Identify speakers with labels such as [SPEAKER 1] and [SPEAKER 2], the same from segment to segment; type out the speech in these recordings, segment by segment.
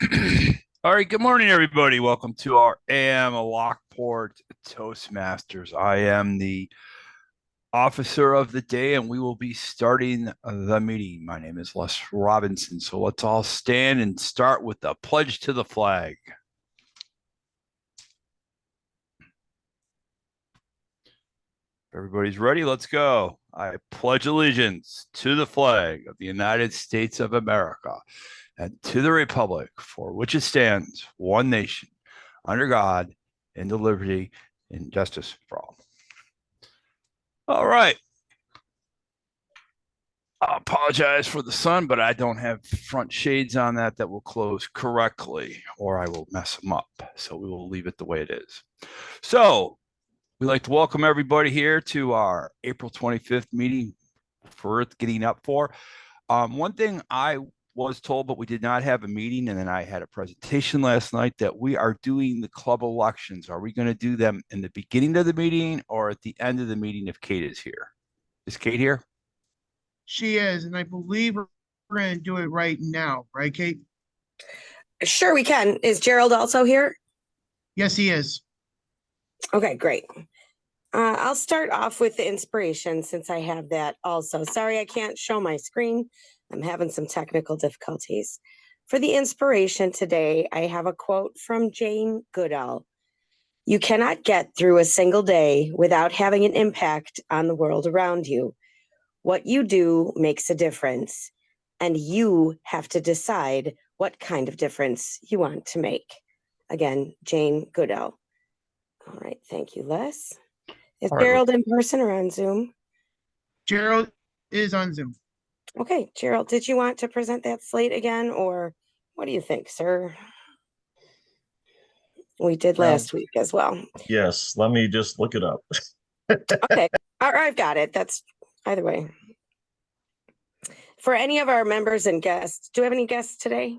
[SPEAKER 1] All right, good morning, everybody. Welcome to our AM Lockport Toastmasters. I am the officer of the day, and we will be starting the meeting. My name is Les Robinson. So let's all stand and start with the pledge to the flag. If everybody's ready, let's go. I pledge allegiance to the flag of the United States of America and to the republic for which it stands, one nation, under God, into liberty and justice for all. All right. I apologize for the sun, but I don't have front shades on that will close correctly, or I will mess them up. So we will leave it the way it is. So we'd like to welcome everybody here to our April 25th meeting for Earth Getting Up For. One thing I was told, but we did not have a meeting, and then I had a presentation last night that we are doing the club elections. Are we going to do them in the beginning of the meeting or at the end of the meeting if Kate is here? Is Kate here?
[SPEAKER 2] She is, and I believe we're going to do it right now, right, Kate?
[SPEAKER 3] Sure, we can. Is Gerald also here?
[SPEAKER 2] Yes, he is.
[SPEAKER 3] Okay, great. I'll start off with the inspiration since I have that also. Sorry, I can't show my screen. I'm having some technical difficulties. For the inspiration today, I have a quote from Jane Goodall. You cannot get through a single day without having an impact on the world around you. What you do makes a difference, and you have to decide what kind of difference you want to make. Again, Jane Goodall. All right, thank you, Les. Is Gerald in person or on Zoom?
[SPEAKER 2] Gerald is on Zoom.
[SPEAKER 3] Okay, Gerald, did you want to present that slate again, or what do you think, sir? We did last week as well.
[SPEAKER 4] Yes, let me just look it up.
[SPEAKER 3] Okay, I've got it. That's either way. For any of our members and guests, do we have any guests today?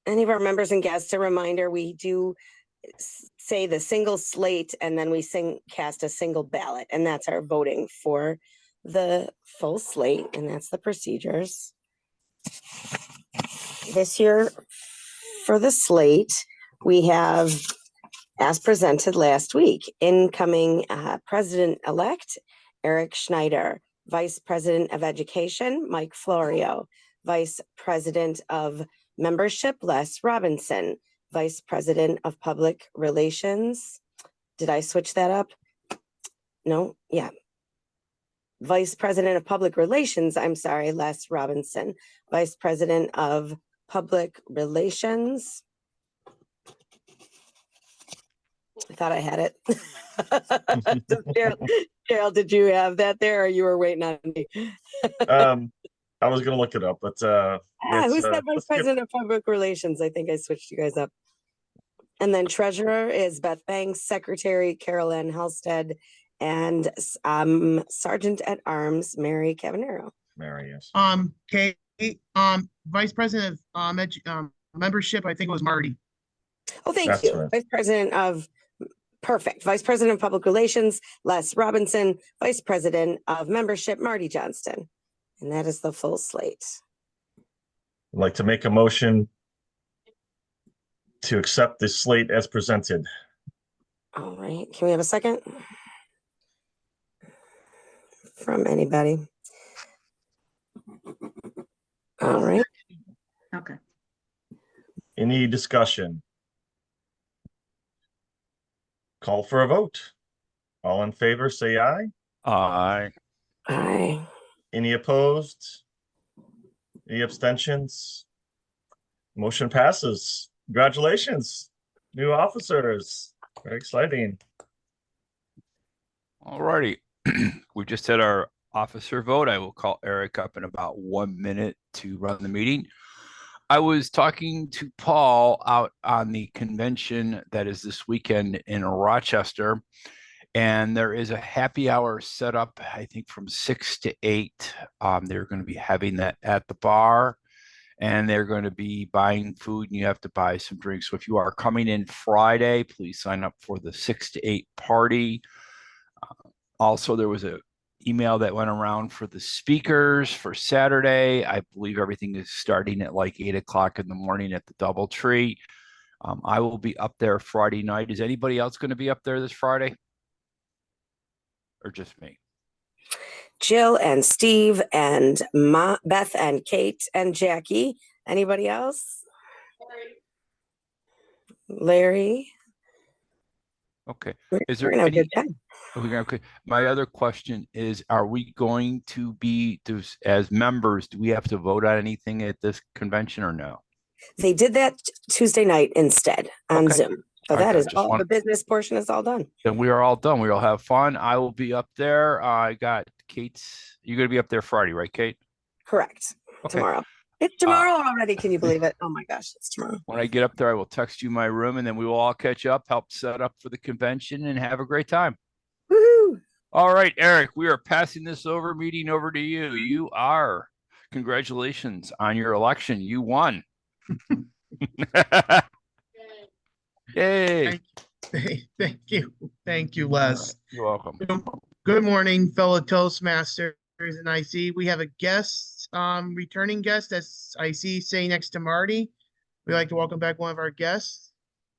[SPEAKER 3] Any of our members and guests, a reminder, we do say the single slate and then we cast a single ballot, and that's our voting for the full slate, and that's the procedures. This year for the slate, we have, as presented last week, incoming President-elect Eric Schneider, Vice President of Education Mike Florio, Vice President of Membership Les Robinson, Vice President of Public Relations. Did I switch that up? No, yeah. Vice President of Public Relations, I'm sorry, Les Robinson. Vice President of Public Relations. I thought I had it. Gerald, did you have that there, or you were waiting on me?
[SPEAKER 4] I was going to look it up, but
[SPEAKER 3] who's that Vice President of Public Relations? I think I switched you guys up. And then Treasurer is Beth Banks, Secretary Carol Ann Halstead, and Sergeant at Arms Mary Cavanero.
[SPEAKER 4] Mary, yes.
[SPEAKER 2] Kate, Vice President of Membership, I think it was Marty.
[SPEAKER 3] Oh, thank you. Right. Vice President of Public Relations, Les Robinson, Vice President of Membership, Marty Johnston. And that is the full slate.
[SPEAKER 4] I'd like to make a motion to accept this slate as presented.
[SPEAKER 3] All right. Can we have a second? From anybody? All right.
[SPEAKER 5] Okay.
[SPEAKER 4] Any discussion? Call for a vote. All in favor, say aye.
[SPEAKER 1] Aye.
[SPEAKER 3] Aye.
[SPEAKER 4] Any opposed? Any abstentions? Motion passes. Congratulations, new officers. Very exciting.
[SPEAKER 1] All righty. We just had our officer vote. I will call Eric up in about 1 minute to run the meeting. I was talking to Paul out on the convention that is this weekend in Rochester, and there is a happy hour set up, I think from 6 to 8. They're going to be having that at the bar, and they're going to be buying food, and you have to buy some drinks. So if you are coming in Friday, please sign up for the 6 to 8 party. Also, there was a email that went around for the speakers for Saturday. I believe everything is starting at like 8 o'clock in the morning at the DoubleTree. I will be up there Friday night. Is anybody else going to be up there this Friday? Or just me?
[SPEAKER 3] Jill and Steve and Beth and Kate and Jackie. Anybody else? Larry.
[SPEAKER 1] Okay.
[SPEAKER 3] We're
[SPEAKER 1] Is there
[SPEAKER 3] gonna have a
[SPEAKER 1] any?
[SPEAKER 3] good time.
[SPEAKER 1] Okay. My other question is, are we going to be, as members, do we have to vote on anything at this convention or no?
[SPEAKER 3] They did that Tuesday night instead on
[SPEAKER 1] Okay.
[SPEAKER 3] Zoom. So
[SPEAKER 1] All right,
[SPEAKER 3] that
[SPEAKER 1] I
[SPEAKER 3] is
[SPEAKER 1] just
[SPEAKER 3] all.
[SPEAKER 1] want-
[SPEAKER 3] The business portion is all done.
[SPEAKER 1] Then we are all done. We all have fun. I will be up there. I got Kate's. You're going to be up there Friday, right, Kate?
[SPEAKER 3] Correct.
[SPEAKER 1] Okay.
[SPEAKER 3] Tomorrow. It's tomorrow already. Can you believe it? Oh my gosh, it's tomorrow.
[SPEAKER 1] When I get up there, I will text you my room, and then we will all catch up, help set up for the convention, and have a great time.
[SPEAKER 3] Woohoo!
[SPEAKER 1] All right, Eric, we are passing this meeting over to you. You are. Congratulations on your election. You won. Yay.
[SPEAKER 2] Thank you. Thank you, Les.
[SPEAKER 1] You're welcome.
[SPEAKER 2] Good morning, fellow Toastmasters. And I see we have a guest, returning guest that's I see sitting next to Marty. We'd like to welcome back one of our guests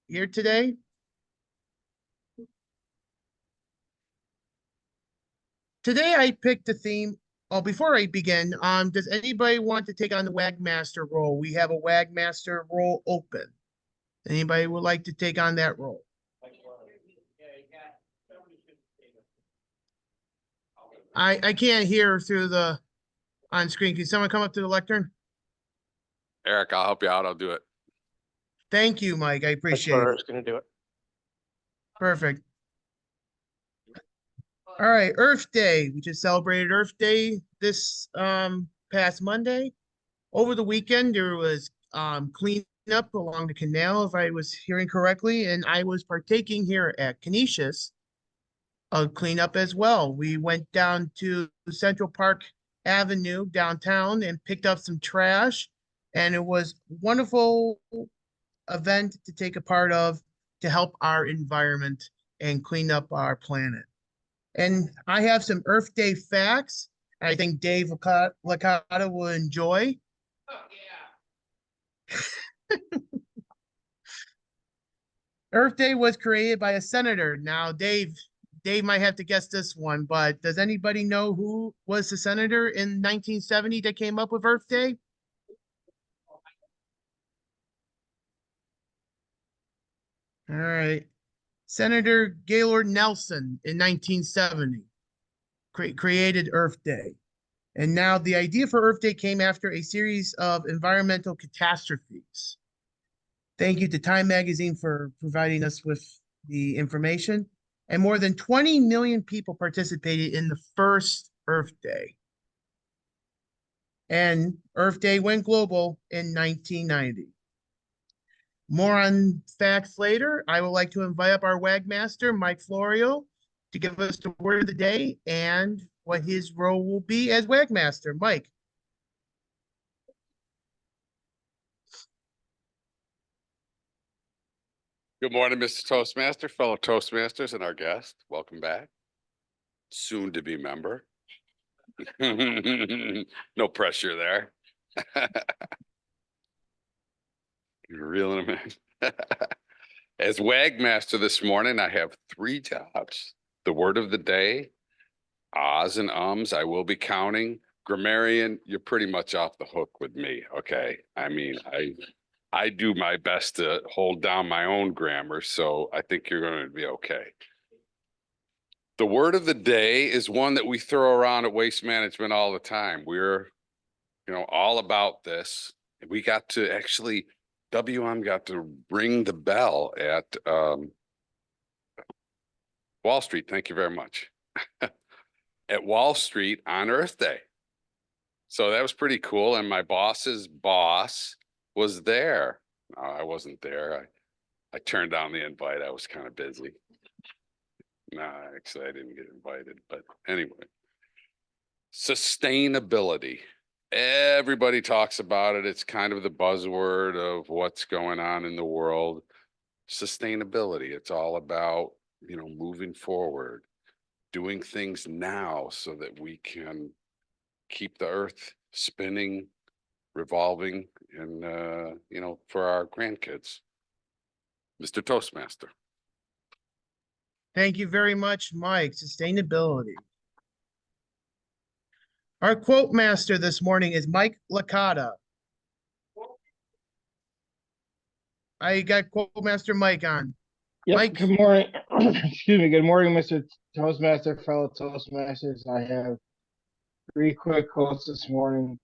[SPEAKER 2] here today. Today I picked a theme. Oh, before I begin, does anybody want to take on the Wagmaster role? We have a Wagmaster role open. Anybody would like to take on that role? I can't hear through the on screen. Can someone come up to the lectern?
[SPEAKER 5] Eric, I'll help you out. I'll do it.
[SPEAKER 2] Thank you, Mike. I appreciate it.
[SPEAKER 6] Gonna do it.
[SPEAKER 2] Perfect. All right, Earth Day. We just celebrated Earth Day this past Monday. Over the weekend, there was cleanup along the canal, if I was hearing correctly, and I was partaking here at Canisius of cleanup as well. We went down to Central Park Avenue downtown and picked up some trash, and it was a wonderful event to take a part of to help our environment and clean up our planet. And I have some Earth Day facts I think Dave Licata will enjoy.
[SPEAKER 1] Oh, yeah.
[SPEAKER 2] Earth Day was created by a senator. Now, Dave might have to guess this one, but does anybody know who was the senator in 1970 that came up with Earth Day? All right. Senator Gaylord Nelson in 1970 created Earth Day. And now the idea for Earth Day came after a series of environmental catastrophes. Thank you to Time Magazine for providing us with the information. And more than 20 million people participated in the first Earth Day. And Earth Day went global in 1990. More on facts later. I would like to invite up our Wagmaster, Mike Florio, to give us the word of the day and what his role will be as Wagmaster. Mike.
[SPEAKER 5] Good morning, Mr. Toastmaster, fellow Toastmasters, and our guest. Welcome back. Soon to be member. No pressure there. You're reeling him in. As Wagmaster this morning, I have 3 jobs. The word of the day, ahs and ums, I will be counting. Grammarian, you're pretty much off the hook with me, okay? I mean, I do my best to hold down my own grammar, so I think you're going to be okay. The word of the day is one that we throw around at Waste Management all the time. We're, all about this. We got to actually, WM got to ring the bell at Wall Street. Thank you very much. At Wall Street on Earth Day. So that was pretty cool. And my boss's boss was there. No, I wasn't there. I turned down the invite. I was kind of busy. No, actually, I didn't get invited. But anyway, sustainability. Everybody talks about it. It's kind of the buzzword of what's going on in the world. Sustainability. It's all about, moving forward. doing things now so that we can keep the earth spinning, revolving, and, for our grandkids. Mr. Toastmaster.
[SPEAKER 2] Thank you very much, Mike. Sustainability. Our quote master this morning is Mike Licata. I got quote master Mike on.
[SPEAKER 6] Yep,
[SPEAKER 2] Mike.
[SPEAKER 6] good morning. Excuse me. Good morning, Mr. Toastmaster, fellow Toastmasters. I have 3 quick quotes this morning.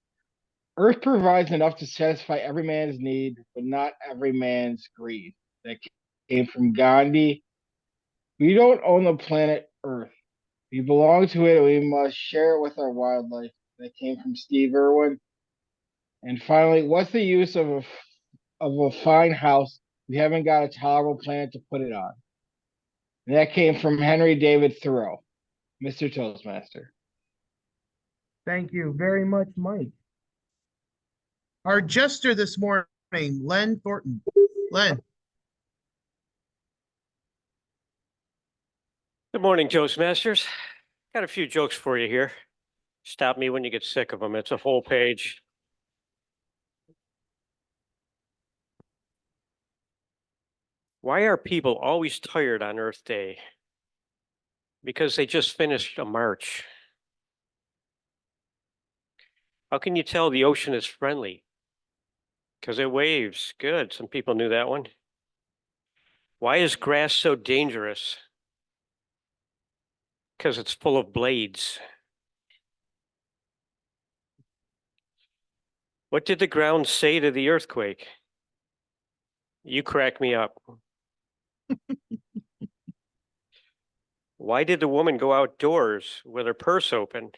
[SPEAKER 6] Earth provides enough to satisfy every man's need, but not every man's greed. That came from Gandhi. We don't own the planet Earth. We belong to it, and we must share it with our wildlife. That came from Steve Irwin. And finally, what's the use of a fine house? We haven't got a tolerable planet to put it on. And that came from Henry David Thoreau, Mr. Toastmaster.
[SPEAKER 2] Thank you very much, Mike. Our jester this morning, Len Thornton. Len.
[SPEAKER 7] Good morning, Toastmasters. Got a few jokes for you here. Stop me when you get sick of them. It's a full page. Why are people always tired on Earth Day? Because they just finished a march. How can you tell the ocean is friendly? Because it waves. Good. Some people knew that one. Why is grass so dangerous? Because it's full of blades. What did the ground say to the earthquake? You crack me up. Why did the woman go outdoors with her purse open?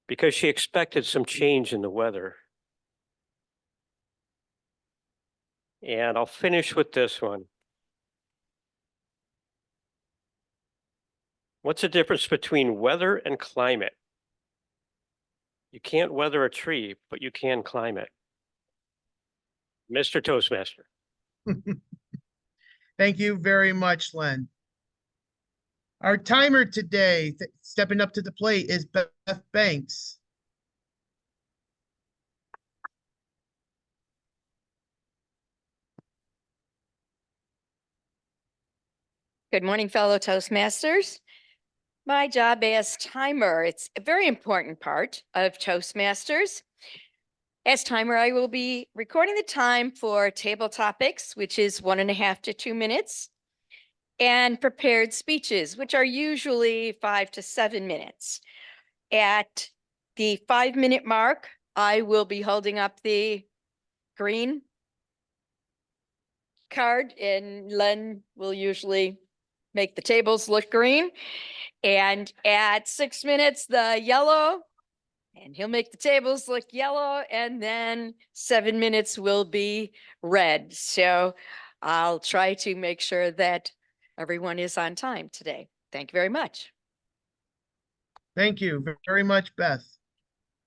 [SPEAKER 7] Because she expected some change in the weather. And I'll finish with this one. What's the difference between weather and climate? You can't weather a tree, but you can climb it. Mr. Toastmaster.
[SPEAKER 2] Thank you very much, Len. Our timer today, stepping up to the plate, is Beth Banks.
[SPEAKER 8] Good morning, fellow Toastmasters. My job as timer, it's a very important part of Toastmasters. As timer, I will be recording the time for table topics, which is 1.5 to 2 minutes, and prepared speeches, which are usually 5 to 7 minutes. At the 5-minute mark, I will be holding up the green card, and Len will usually make the tables look green. And at 6 minutes, the yellow, and he'll make the tables look yellow. And then 7 minutes will be red. So I'll try to make sure that everyone is on time today. Thank you very much.
[SPEAKER 2] Thank you very much, Beth.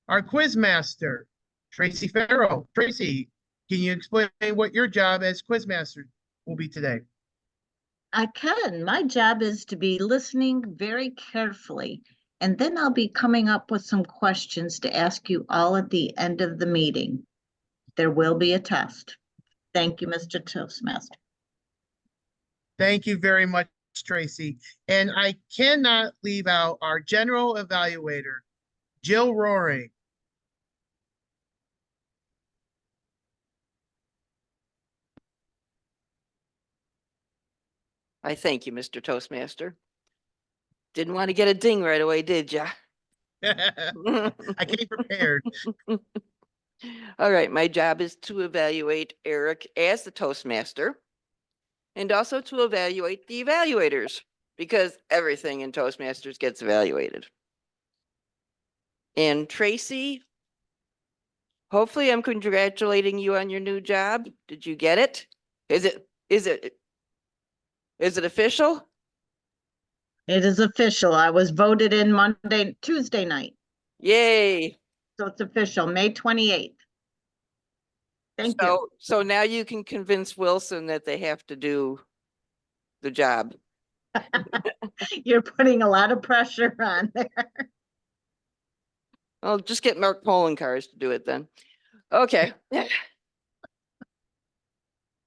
[SPEAKER 2] Our quiz master, Tracy Farrell. Tracy, can you explain what your job as quiz master will be today?
[SPEAKER 9] I can. My job is to be listening very carefully, and then I'll be coming up with some questions to ask you all at the end of the meeting. There will be a test. Thank you, Mr. Toastmaster.
[SPEAKER 2] Thank you very much, Tracy. And I cannot leave out our general evaluator, Jill Roaring.
[SPEAKER 10] I thank you, Mr. Toastmaster. Didn't want to get a ding right away, did ya?
[SPEAKER 2] I came prepared.
[SPEAKER 10] All right, my job is to evaluate Eric as the Toastmaster and also to evaluate the evaluators because everything in Toastmasters gets evaluated. And Tracy, hopefully I'm congratulating you on your new job. Did you get it? Is it official?
[SPEAKER 9] It is official. I was voted in Tuesday night.
[SPEAKER 10] Yay.
[SPEAKER 9] So it's official, May 28th. Thank you.
[SPEAKER 10] So now you can convince Wilson that they have to do the job.
[SPEAKER 9] You're putting a lot of pressure on there.
[SPEAKER 10] I'll just get Mark polling cars to do it then. Okay.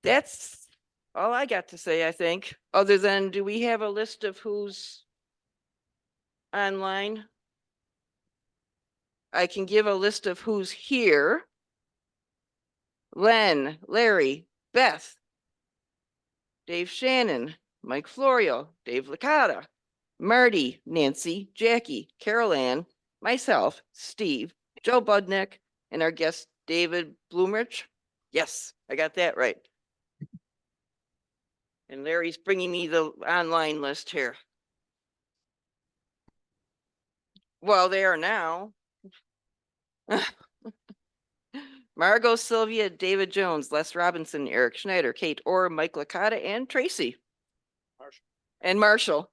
[SPEAKER 10] That's all I got to say, I think, other than, do we have a list of who's online? I can give a list of who's here. Len, Larry, Beth, Dave Shannon, Mike Florio, Dave Licata, Marty, Nancy, Jackie, Carol Ann, myself, Steve, Joe Budnick, and our guest, David Bloomerich. Yes, I got that right. And Larry's bringing me the online list here. Well, they are now. Margot, Sylvia, David Jones, Les Robinson, Eric Schneider, Kate Orr, Mike Licata, and Tracy. And Marshall.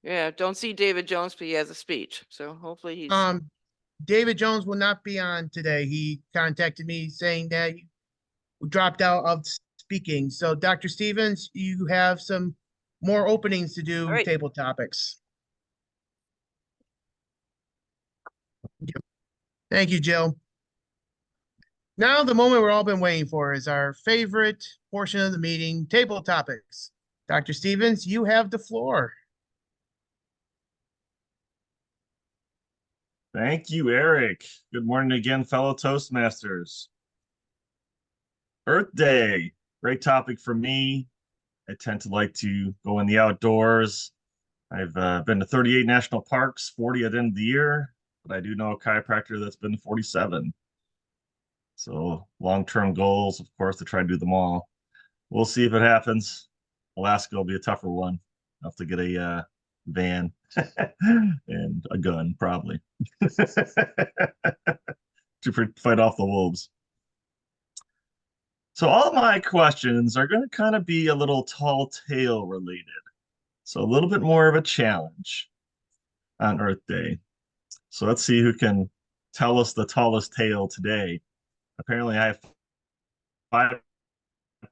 [SPEAKER 10] Yeah, don't see David Jones, but he has a speech. So hopefully he's
[SPEAKER 2] David Jones will not be on today. He contacted me saying that he dropped out of speaking. So Dr. Stevens, you have some more openings to do
[SPEAKER 10] right.
[SPEAKER 2] table topics. Thank you, Jill. Now the moment we've all been waiting for is our favorite portion of the meeting, table topics. Dr. Stevens, you have the floor.
[SPEAKER 4] Thank you, Eric. Good morning again, fellow Toastmasters. Earth Day, great topic for me. I tend to like to go in the outdoors. I've been to 38 national parks, 40 at the end of the year, but I do know a chiropractor that's been to 47. So long-term goals, of course, to try to do them all. We'll see if it happens. Alaska will be a tougher one. I'll have to get a van and a gun, probably, to fight off the wolves. So all my questions are going to kind of be a little tall tale related. So a little bit more of a challenge on Earth Day. So let's see who can tell us the tallest tale today. Apparently I have 5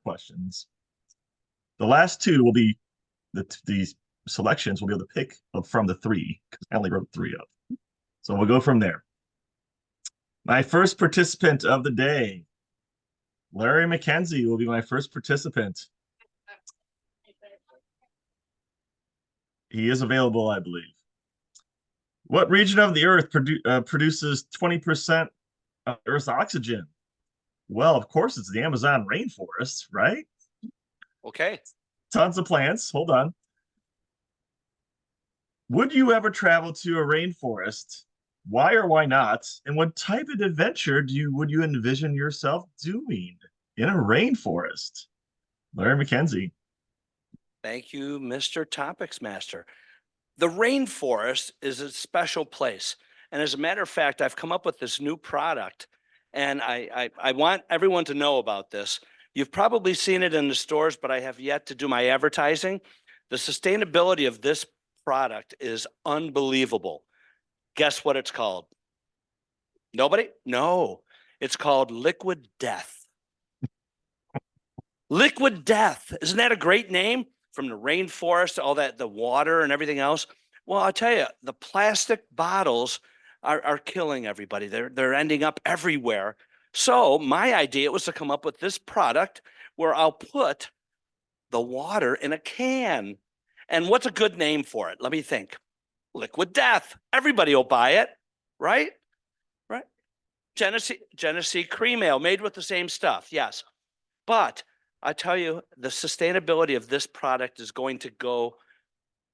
[SPEAKER 4] questions. The last 2 will be these selections will be able to pick from the 3, because I only wrote 3 up. So we'll go from there. My first participant of the day, Larry McKenzie, will be my first participant. He is available, I believe. What region of the Earth produces 20% of Earth's oxygen? Well, of course, it's the Amazon rainforest, right?
[SPEAKER 11] Okay.
[SPEAKER 4] Tons of plants. Hold on. Would you ever travel to a rainforest? Why or why not? And what type of adventure would you envision yourself doing in a rainforest? Larry McKenzie.
[SPEAKER 11] Thank you, Mr. Topics Master. The rainforest is a special place. And as a matter of fact, I've come up with this new product, and I want everyone to know about this. You've probably seen it in the stores, but I have yet to do my advertising. The sustainability of this product is unbelievable. Guess what it's called? Nobody? No, it's called Liquid Death. Liquid Death. Isn't that a great name? From the rainforest, all that, the water and everything else. Well, I'll tell you, the plastic bottles are killing everybody. They're ending up everywhere. So my idea was to come up with this product where I'll put the water in a can. And what's a good name for it? Let me think. Liquid Death. Everybody will buy it, right? Right? Genesee Cream Ale made with the same stuff. Yes. But I tell you, the sustainability of this product is going to go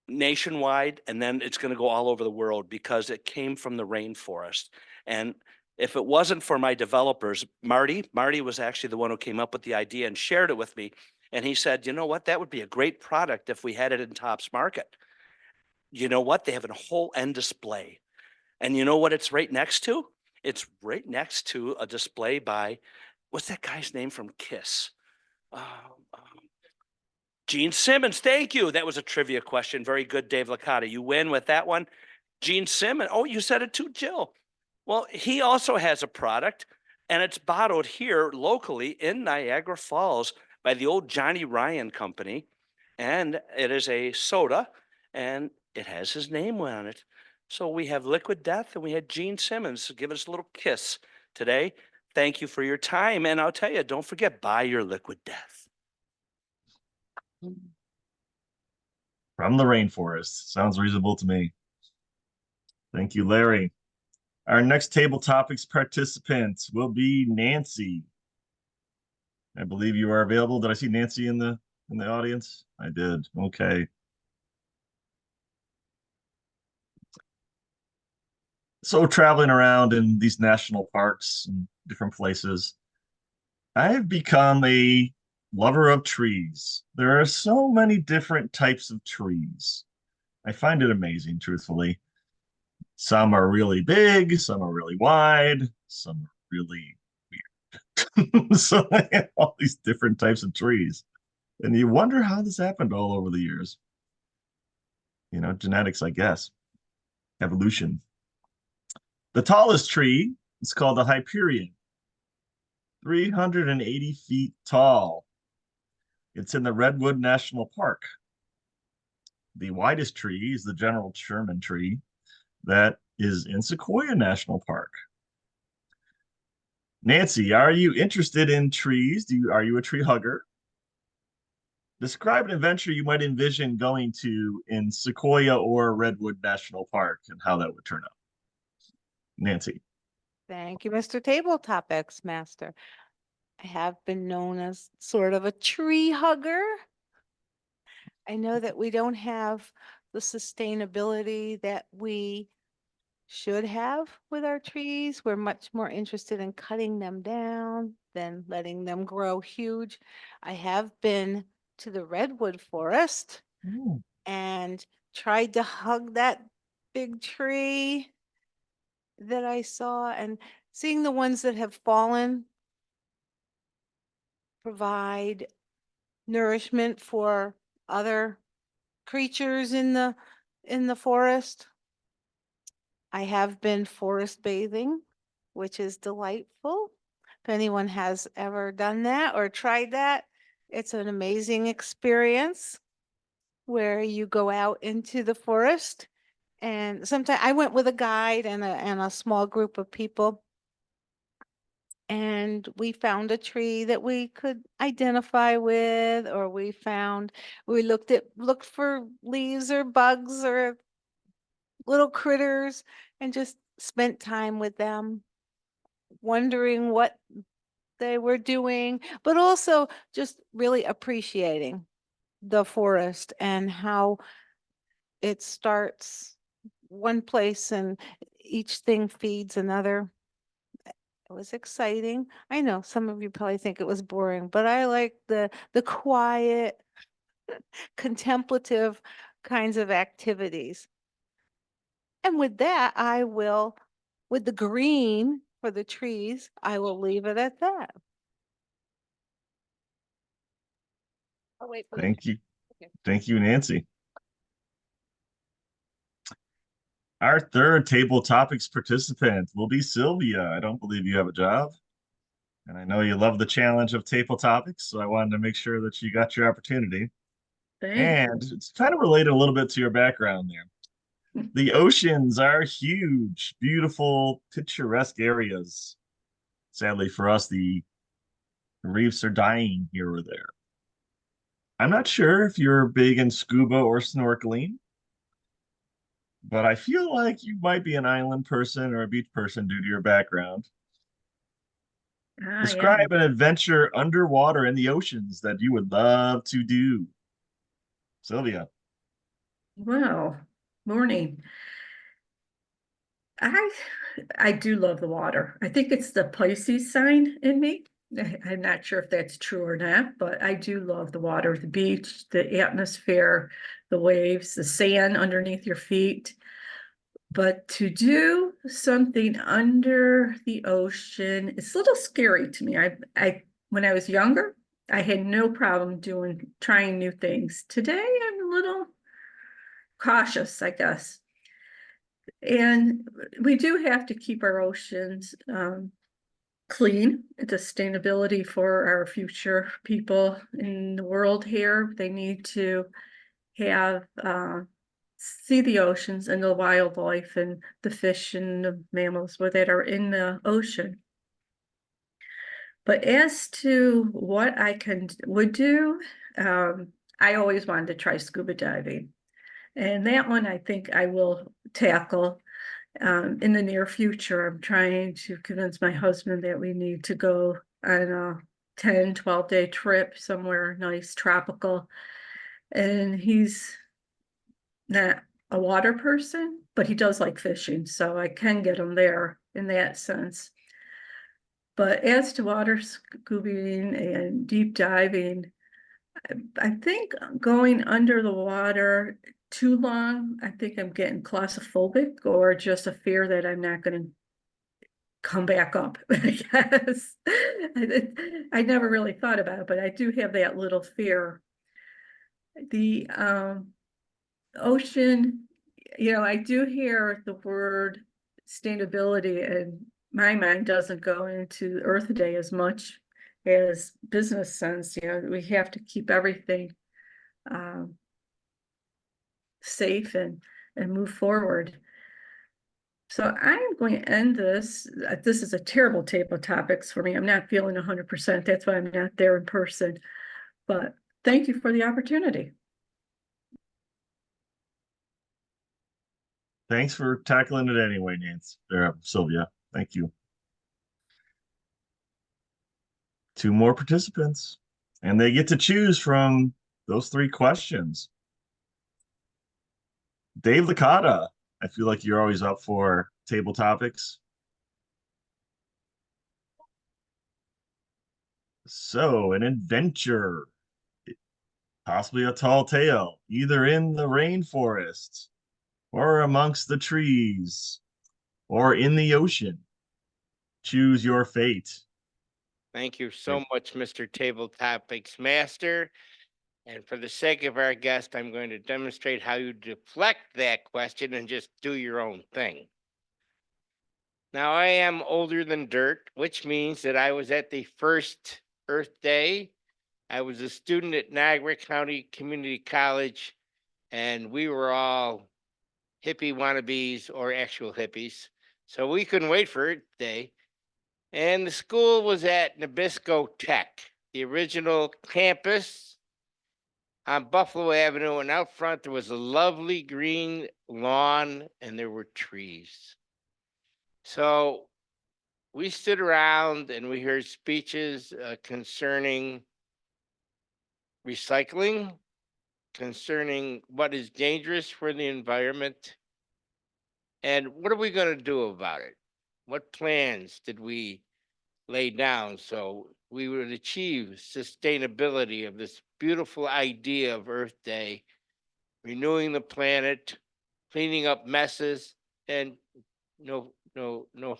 [SPEAKER 11] nationwide, and then it's going to go all over the world because it came from the rainforest. And if it wasn't for my developers, Marty was actually the one who came up with the idea and shared it with me. And he said, you know what, that would be a great product if we had it in Topps Market. You know what? They have a whole end display. And you know what it's right next to? It's right next to a display by, what's that guy's name from Kiss? Gene Simmons. Thank you. That was a trivia question. Very good, Dave Licata. You win with that one. Gene Simmons. Oh, you said it too, Jill. Well, he also has a product And it's bottled here locally in Niagara Falls by the old Johnny Ryan Company. And it is a soda, and it has his name on it. So we have Liquid Death, and we had Gene Simmons give us a little kiss today. Thank you for your time. And I'll tell you, don't forget, buy your Liquid Death.
[SPEAKER 4] From the rainforest. Sounds reasonable to me. Thank you, Larry. Our next table topics participant will be Nancy. I believe you are available. Did I see Nancy in the audience? I did. Okay. So traveling around in these national parks and different places, I have become a lover of trees. There are so many different types of trees. I find it amazing, truthfully. Some are really big, some are really wide, some are really weird. So I have all these different types of trees. And you wonder how this happened all over the years. You know, genetics, I guess, evolution. The tallest tree is called the Hyperion, 380 feet tall. It's in the Redwood National Park. The widest tree is the General Sherman tree that is in Sequoia National Park. Nancy, are you interested in trees? Are you a tree hugger? Describe an adventure you might envision going to in Sequoia or Redwood National Park and how that would turn out. Nancy.
[SPEAKER 12] Thank you, Mr. Table Topics Master. I have been known as sort of a tree hugger. I know that we don't have the sustainability that we should have with our trees. We're much more interested in cutting them down than letting them grow huge. I have been to the redwood forest and tried to hug that big tree that I saw, and seeing the ones that have fallen provide nourishment for other creatures in the forest. I have been forest bathing, which is delightful. If anyone has ever done that or tried that, it's an amazing experience where you go out into the forest. And sometimes I went with a guide and a small group of people, and we found a tree that we could identify with, or we looked for leaves or bugs or little critters and just spent time with them, wondering what they were doing, but also just really appreciating the forest and how it starts one place and each thing feeds another. It was exciting. I know some of you probably think it was boring, but I like the quiet, contemplative kinds of activities. And with that, with the green for the trees, I will leave it at that. Oh, wait.
[SPEAKER 4] Thank you.
[SPEAKER 12] Okay.
[SPEAKER 4] Thank you, Nancy. Our third table topics participant will be Sylvia. I don't believe you have a job. And I know you love the challenge of table topics, so I wanted to make sure that you got your opportunity. And it's kind of related a little bit to your background there. The oceans are huge, beautiful, picturesque areas. Sadly for us, the reefs are dying here or there. I'm not sure if you're big in scuba or snorkeling, but I feel like you might be an island person or a beach person due to your background. Describe an adventure underwater in the oceans that you would love to do. Sylvia.
[SPEAKER 13] Wow. Morning. I do love the water. I think it's the Pisces sign in me. I'm not sure if that's true or not, but I do love the water, the beach, the atmosphere, the waves, the sand underneath your feet. But to do something under the ocean, it's a little scary to me. When I was younger, I had no problem trying new things. Today, I'm a little cautious, I guess. And we do have to keep our oceans clean, sustainability for our future people in the world here. They need to have see the oceans and the wildlife and the fish and the mammals that are in the ocean. But as to what I would do, I always wanted to try scuba diving. And that one I think I will tackle in the near future. I'm trying to convince my husband that we need to go on a 10, 12-day trip somewhere nice, tropical. And he's not a water person, but he does like fishing, so I can get him there in that sense. But as to water scubaing and deep diving, I think going under the water too long, I think I'm getting claustrophobic or just a fear that I'm not going to come back up, I guess. I never really thought about it, but I do have that little fear. The ocean, I do hear the word sustainability, and my mind doesn't go into Earth Day as much as business sense. We have to keep everything safe and move forward. So I'm going to end this. This is a terrible table of topics for me. I'm not feeling 100%. That's why I'm not there in person. But thank you for the opportunity.
[SPEAKER 4] Thanks for tackling it anyway, Nancy. Sylvia. Thank you. 2 more participants, and they get to choose from those 3 questions. Dave Licata, I feel like you're always up for table topics. So, an adventure, possibly a tall tale, either in the rainforest or amongst the trees or in the ocean. Choose your fate.
[SPEAKER 14] Thank you so much, Mr. Table Topics Master. And for the sake of our guest, I'm going to demonstrate how you deflect that question and just do your own thing. Now, I am older than dirt, which means that I was at the first Earth Day. I was a student at Niagara County Community College, and we were all hippie wannabes or actual hippies. So we couldn't wait for Earth Day. And the school was at Nabisco Tech, the original campus on Buffalo Avenue. And out front, there was a lovely green lawn and there were trees. So we stood around and we heard speeches concerning recycling, concerning what is dangerous for the environment, and what are we going to do about it? What plans did we lay down so we would achieve sustainability of this beautiful idea of Earth Day, renewing the planet, cleaning up messes, and no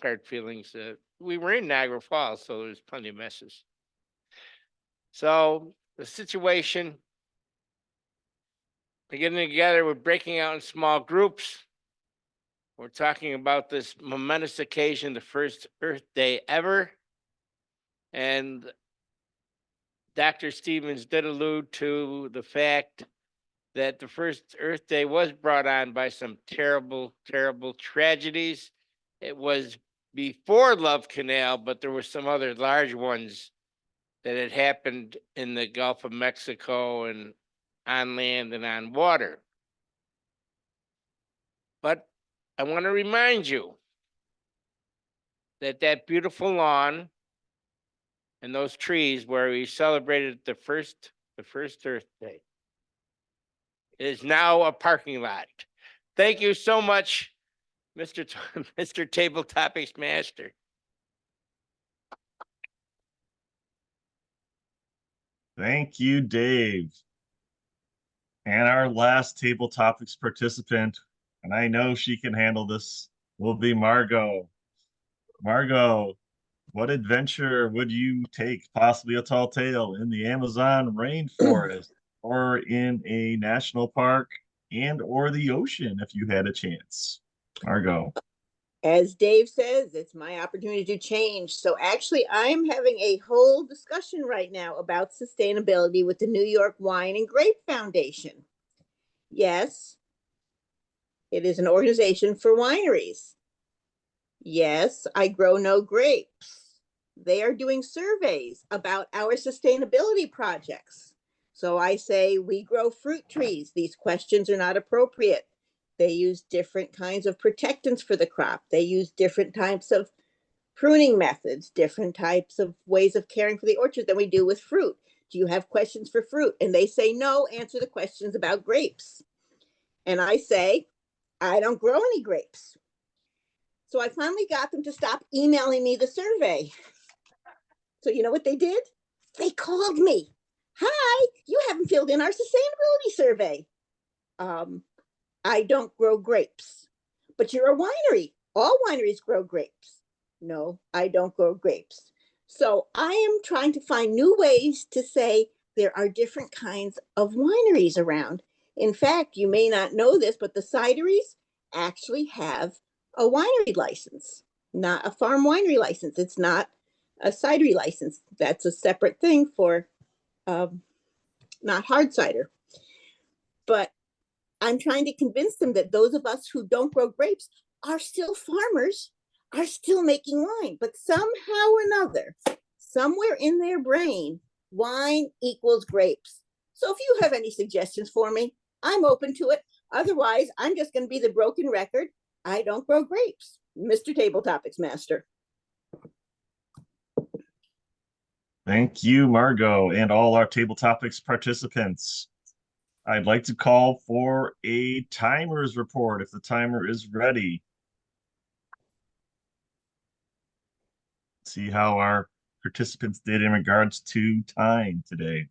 [SPEAKER 14] hard feelings. We were in Niagara Falls, so there's plenty of messes. So the situation, we're getting together, we're breaking out in small groups. We're talking about this momentous occasion, the first Earth Day ever. And Dr. Stevens did allude to the fact that the first Earth Day was brought on by some terrible, terrible tragedies. It was before Love Canal, but there were some other large ones that had happened in the Gulf of Mexico and on land and on water. But I want to remind you that that beautiful lawn and those trees where we celebrated the first Earth Day is now a parking lot. Thank you so much, Mr. Table Topics Master.
[SPEAKER 4] Thank you, Dave. And our last table topics participant, and I know she can handle this, will be Margot. Margot, what adventure would you take, possibly a tall tale, in the Amazon rainforest or in a national park and or the ocean if you had a chance? Margot.
[SPEAKER 15] As Dave says, it's my opportunity to change. So actually, I'm having a whole discussion right now about sustainability with the New York Wine and Grape Foundation. Yes, it is an organization for wineries. Yes, I grow no grapes. They are doing surveys about our sustainability projects. So I say, we grow fruit trees. These questions are not appropriate. They use different kinds of protectants for the crop. They use different types of pruning methods, different types of ways of caring for the orchard than we do with fruit. Do you have questions for fruit? And they say, no, answer the questions about grapes. And I say, I don't grow any grapes. So I finally got them to stop emailing me the survey. So you know what they did? They called me. Hi, you haven't filled in our sustainability survey. I don't grow grapes, but you're a winery. All wineries grow grapes. No, I don't grow grapes. So I am trying to find new ways to say there are different kinds of wineries around. In fact, you may not know this, but the cideries actually have a winery license, not a farm winery license. It's not a cidery license. That's a separate thing for not hard cider. But I'm trying to convince them that those of us who don't grow grapes are still farmers, are still making wine. But somehow or another, somewhere in their brain, wine equals grapes. So if you have any suggestions for me, I'm open to it. Otherwise, I'm just going to be the broken record. I don't grow grapes. Mr. Table Topics Master.
[SPEAKER 4] Thank you, Margot, and all our Table Topics participants. I'd like to call for a timers report if the timer is ready. See how our participants did in regards to time today.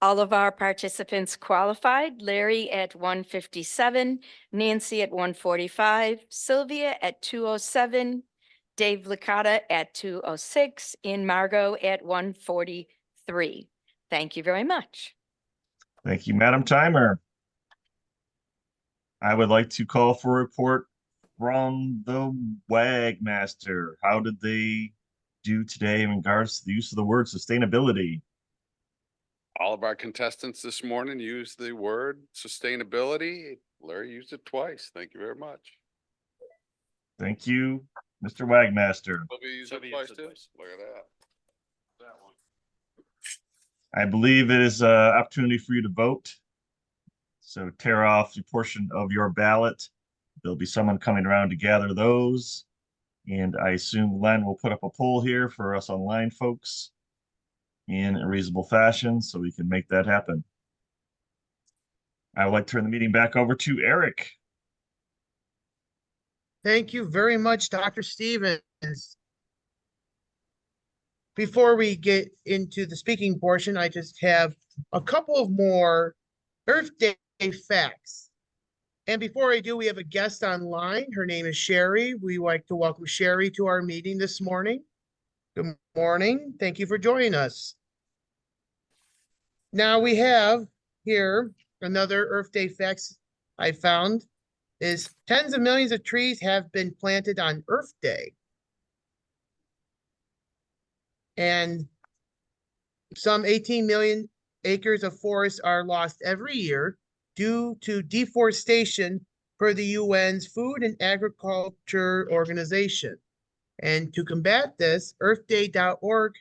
[SPEAKER 8] All of our participants qualified. Larry at 1:57, Nancy at 1:45, Sylvia at 2:07, Dave Licata at 2:06, and Margot at 1:43. Thank you very much.
[SPEAKER 4] Thank you, Madam Timer. I would like to call for a report from the WAG Master. How did they do today in regards to the use of the word sustainability?
[SPEAKER 5] All of our contestants this morning used the word sustainability. Larry used it twice. Thank you very much.
[SPEAKER 4] Thank you, Mr. Wagmaster.
[SPEAKER 5] Will we use it twice too? Look at that. That one.
[SPEAKER 4] I believe it is an opportunity for you to vote. So tear off a portion of your ballot. There'll be someone coming around to gather those. And I assume Len will put up a poll here for us online folks in a reasonable fashion so we can make that happen. I would like to turn the meeting back over to Eric.
[SPEAKER 2] Thank you very much, Dr. Stevens. Before we get into the speaking portion, I just have a couple of more Earth Day facts. And before I do, we have a guest online. Her name is Sherry. We like to welcome Sherry to our meeting this morning. Good morning. Thank you for joining us. Now we have here another Earth Day facts I found is tens of millions of trees have been planted on Earth Day. And some 18 million acres of forest are lost every year due to deforestation per the UN's Food and Agriculture Organization. And to combat this, earthday.org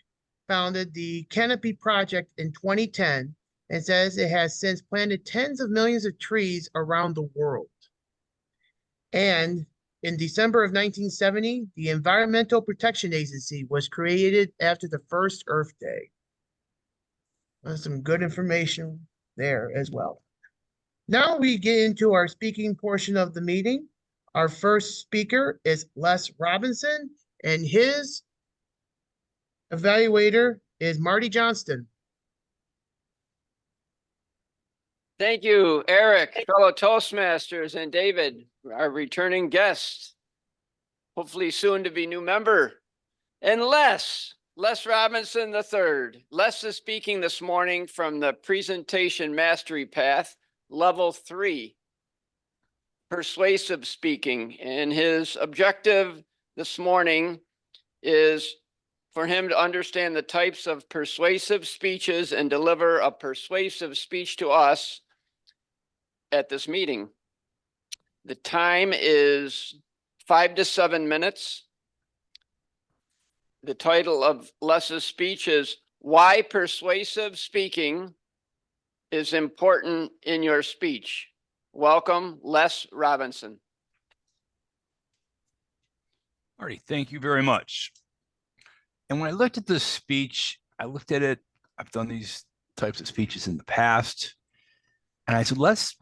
[SPEAKER 2] founded the Canopy Project in 2010 and says it has since planted tens of millions of trees around the world. And in December of 1970, the Environmental Protection Agency was created after the first Earth Day. That's some good information there as well. Now we get into our speaking portion of the meeting. Our first speaker is Les Robinson, and his evaluator is Marty Johnston.
[SPEAKER 16] Thank you, Eric, fellow Toastmasters, and David, our returning guest, hopefully soon to be new member, and Les Robinson III. Les is speaking this morning from the Presentation Mastery Path, Level 3. persuasive speaking. And his objective this morning is for him to understand the types of persuasive speeches and deliver a persuasive speech to us at this meeting. The time is 5 to 7 minutes. The title of Les's speech is Why Persuasive Speaking is Important in Your Speech. Welcome, Les Robinson.
[SPEAKER 1] All right, thank you very much. And when I looked at this speech, I looked at it, I've done these types of speeches in the past, and I said, let's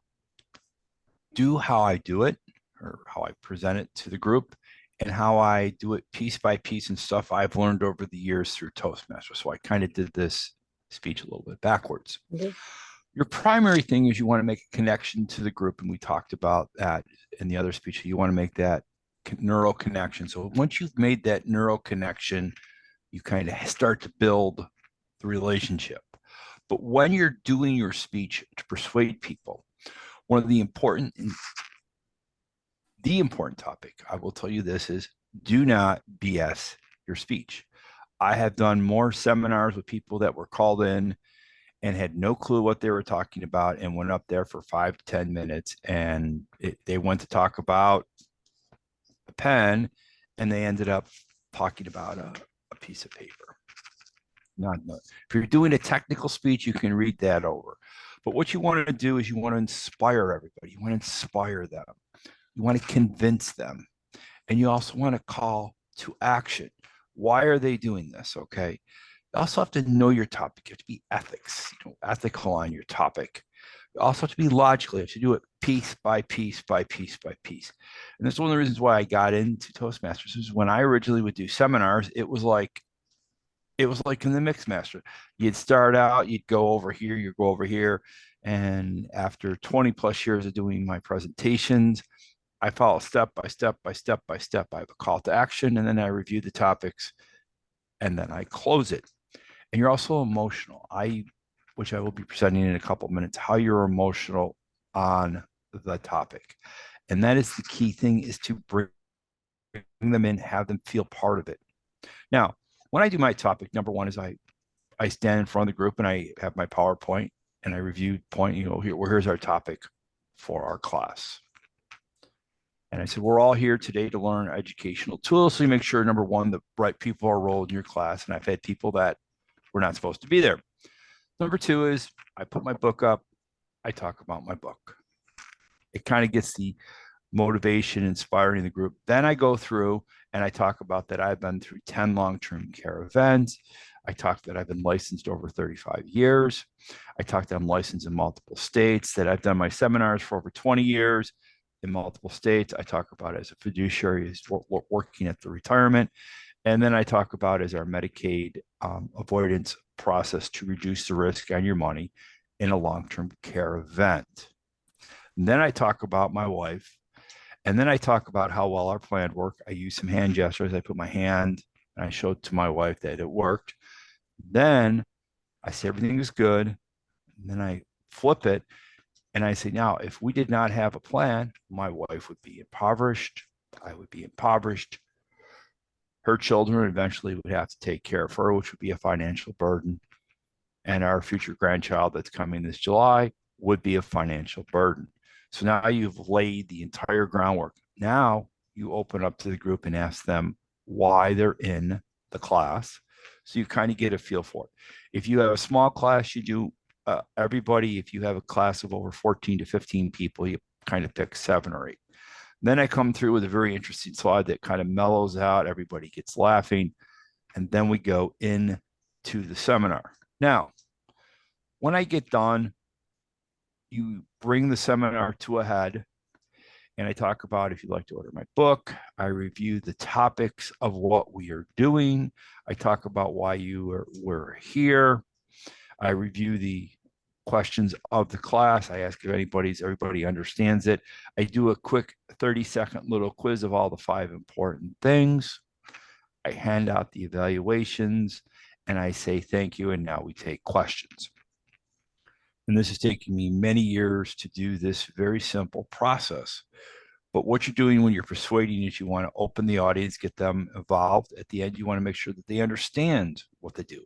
[SPEAKER 1] do how I do it, or how I present it to the group, and how I do it piece by piece and stuff I've learned over the years through Toastmasters. So I kind of did this speech a little bit backwards. Your primary thing is you want to make a connection to the group, and we talked about that in the other speech. You want to make that neural connection. So once you've made that neural connection, you kind of start to build the relationship. But when you're doing your speech to persuade people, one of the important topic, I will tell you this, is do not BS your speech. I have done more seminars with people that were called in and had no clue what they were talking about and went up there for 5 to 10 minutes and they went to talk about a pen and they ended up talking about a piece of paper. If you're doing a technical speech, you can read that over. But what you want to do is you want to inspire everybody. You want to inspire them. You want to convince them. And you also want to call to action. Why are they doing this? Okay. You also have to know your topic. You have to be ethical on your topic. You also have to be logical. You have to do it piece by piece by piece by piece. And that's one of the reasons why I got into Toastmasters. Is when I originally would do seminars, it was like in the Mixmaster. You'd start out, you'd go over here, you'd go over here. And after 20 plus years of doing my presentations, I follow step by step by step by step. I have a call to action, and then I review the topics, and then I close it. And you're also emotional. Which I will be presenting in a couple of minutes, how you're emotional on the topic. And that is the key thing, is to bring them in, have them feel part of it. Now, when I do my topic, number one is I stand in front of the group and I have my PowerPoint and I review point, here's our topic for our class. And I said, we're all here today to learn educational tools. So you make sure, number one, the right people are enrolled in your class. And I've had people that were not supposed to be there. Number two is I put my book up. I talk about my book. It kind of gets the motivation, inspiring the group. Then I go through and I talk about that I've been through 10 long-term care events. I talk that I've been licensed over 35 years. I talk that I'm licensed in multiple states, that I've done my seminars for over 20 years in multiple states. I talk about as a fiduciary, as working at the retirement. And then I talk about as our Medicaid avoidance process to reduce the risk on your money in a long-term care event. And then I talk about my wife. And then I talk about how well our plan worked. I use some hand gestures. I put my hand and I showed to my wife that it worked. Then I say everything is good. And then I flip it and I say, now, if we did not have a plan, my wife would be impoverished. I would be impoverished. Her children eventually would have to take care of her, which would be a financial burden. And our future grandchild that's coming this July would be a financial burden. So now you've laid the entire groundwork. Now you open up to the group and ask them why they're in the class. So you kind of get a feel for it. If you have a small class, you do everybody. If you have a class of over 14 to 15 people, you kind of pick 7 or 8. Then I come through with a very interesting slide that kind of mellows out. Everybody gets laughing. And then we go into the seminar. Now, when I get done, you bring the seminar to a head. And I talk about, if you'd like to order my book, I review the topics of what we are doing. I talk about why we're here. I review the questions of the class. I ask if everybody understands it. I do a quick 30-second little quiz of all the 5 important things. I hand out the evaluations and I say thank you. And now we take questions. And this has taken me many years to do this very simple process. But what you're doing when you're persuading is you want to open the audience, get them involved. At the end, you want to make sure that they understand what they do.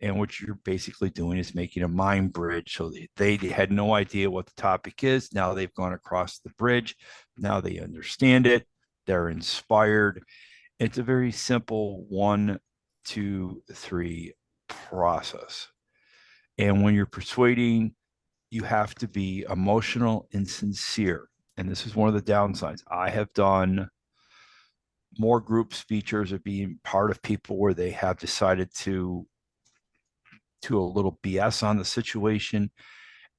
[SPEAKER 1] And what you're basically doing is making a mind bridge. So they had no idea what the topic is. Now they've gone across the bridge. Now they understand it. They're inspired. It's a very simple 1, 2, 3 process. And when you're persuading, you have to be emotional and sincere. And this is one of the downsides. I have done more group speeches or being part of people where they have decided to a little BS on the situation,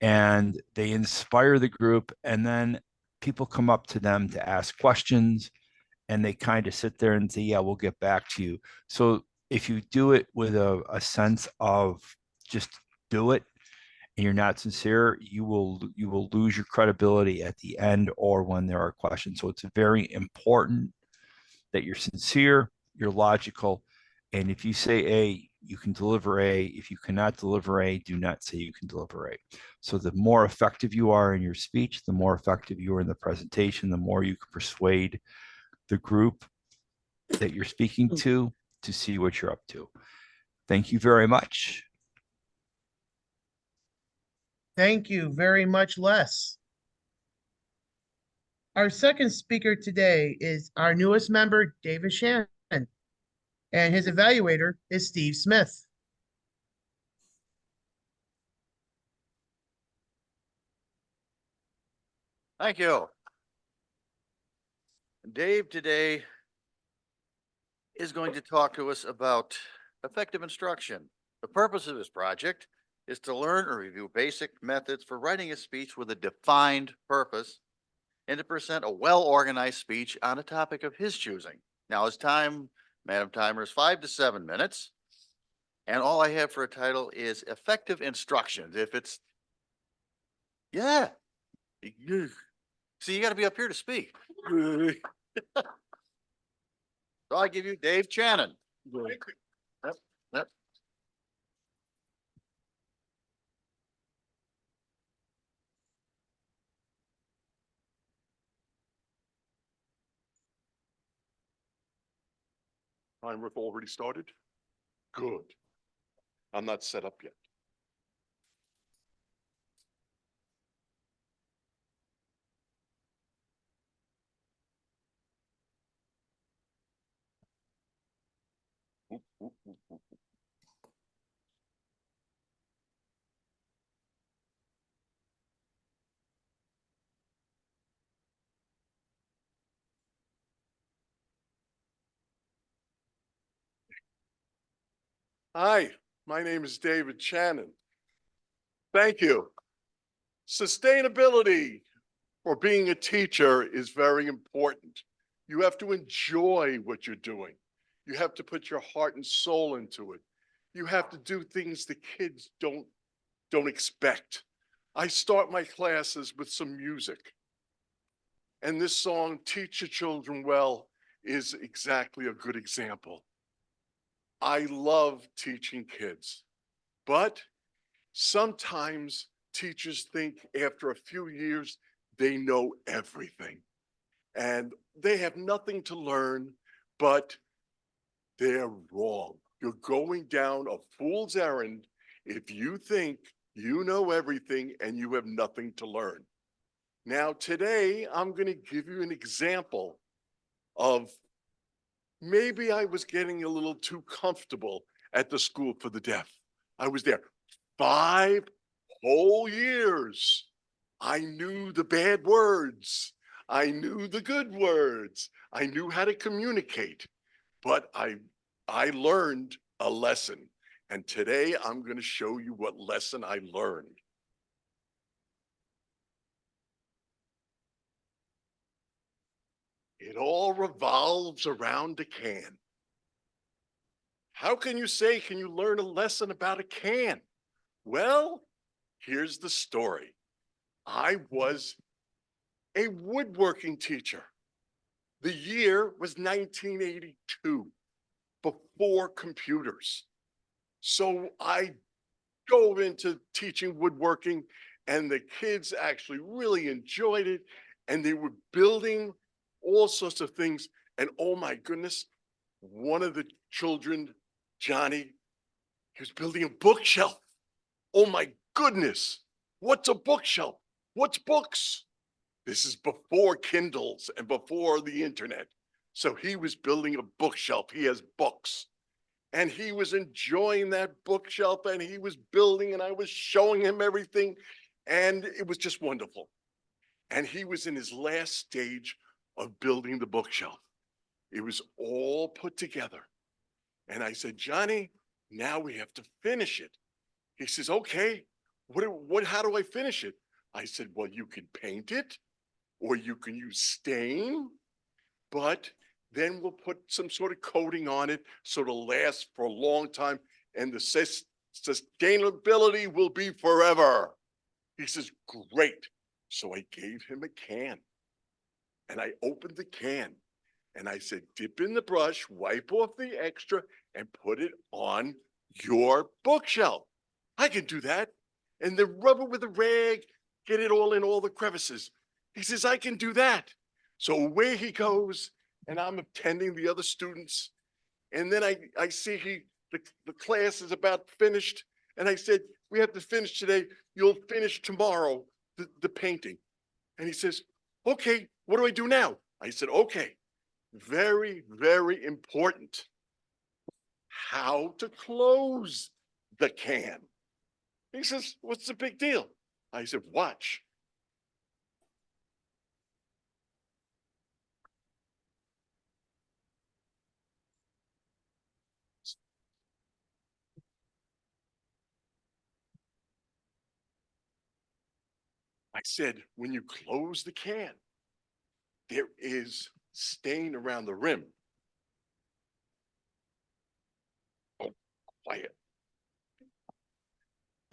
[SPEAKER 1] and they inspire the group, and then people come up to them to ask questions, and they kind of sit there and say, yeah, we'll get back to you. So if you do it with a sense of just do it, and you're not sincere, you will lose your credibility at the end or when there are questions. So it's very important that you're sincere, you're logical, and if you say A, you can deliver A. If you cannot deliver A, do not say you can deliver A. So the more effective you are in your speech, the more effective you are in the presentation, the more you can persuade the group that you're speaking to see what you're up to. Thank you very much.
[SPEAKER 2] Thank you very much, Les. Our second speaker today is our newest member, David Shannon, and his evaluator is Steve Smith.
[SPEAKER 17] Thank you. Dave today is going to talk to us about effective instruction. The purpose of this project is to learn or review basic methods for writing a speech with a defined purpose and to present a well-organized speech on a topic of his choosing. Now his time, Madam Timer, is 5 to 7 minutes. And all I have for a title is effective instructions. If it's, yeah. See, you got to be up here to speak. So I give you Dave Shannon. Yep, yep.
[SPEAKER 18] Timer already started? Good. I'm not set up yet. Oop, oop, oop, oop. Hi, my name is David Shannon. Thank you. Sustainability for being a teacher is very important. You have to enjoy what you're doing. You have to put your heart and soul into it. You have to do things the kids don't expect. I start my classes with some music. And this song, Teach Your Children Well, is exactly a good example. I love teaching kids, but sometimes teachers think after a few years, they know everything and they have nothing to learn, but they're wrong. You're going down a fool's errand if you think you know everything and you have nothing to learn. Now, today, I'm going to give you an example of maybe I was getting a little too comfortable at the school for the deaf. I was there 5 whole years. I knew the bad words. I knew the good words. I knew how to communicate, but I learned a lesson. And today I'm going to show you what lesson I learned. It all revolves around a can. How can you say, can you learn a lesson about a can? Well, here's the story. I was a woodworking teacher. The year was 1982, before computers. So I dove into teaching woodworking, and the kids actually really enjoyed it. And they were building all sorts of things. And oh my goodness, one of the children, Johnny, he was building a bookshelf. Oh my goodness, what's a bookshelf? What's books? This is before Kindles and before the internet. So he was building a bookshelf. He has books. And he was enjoying that bookshelf and he was building and I was showing him everything. And it was just wonderful. And he was in his last stage of building the bookshelf. It was all put together. And I said, Johnny, now we have to finish it. He says, okay, how do I finish it? I said, well, you can paint it or you can use stain, but then we'll put some sort of coating on it so it'll last for a long time and the sustainability will be forever. He says, great. So I gave him a can and I opened the can and I said, dip in the brush, wipe off the extra and put it on your bookshelf. I can do that. And then rub it with a rag, get it all in all the crevices. He says, I can do that. So away he goes and I'm attending the other students. And then I see the class is about finished. And I said, we have to finish today. You'll finish tomorrow, the painting. And he says, okay, what do I do now? I said, okay, very, very important. How to close the can. He says, what's the big deal? I said, watch. I said, when you close the can, there is stain around the rim. Oh, quiet.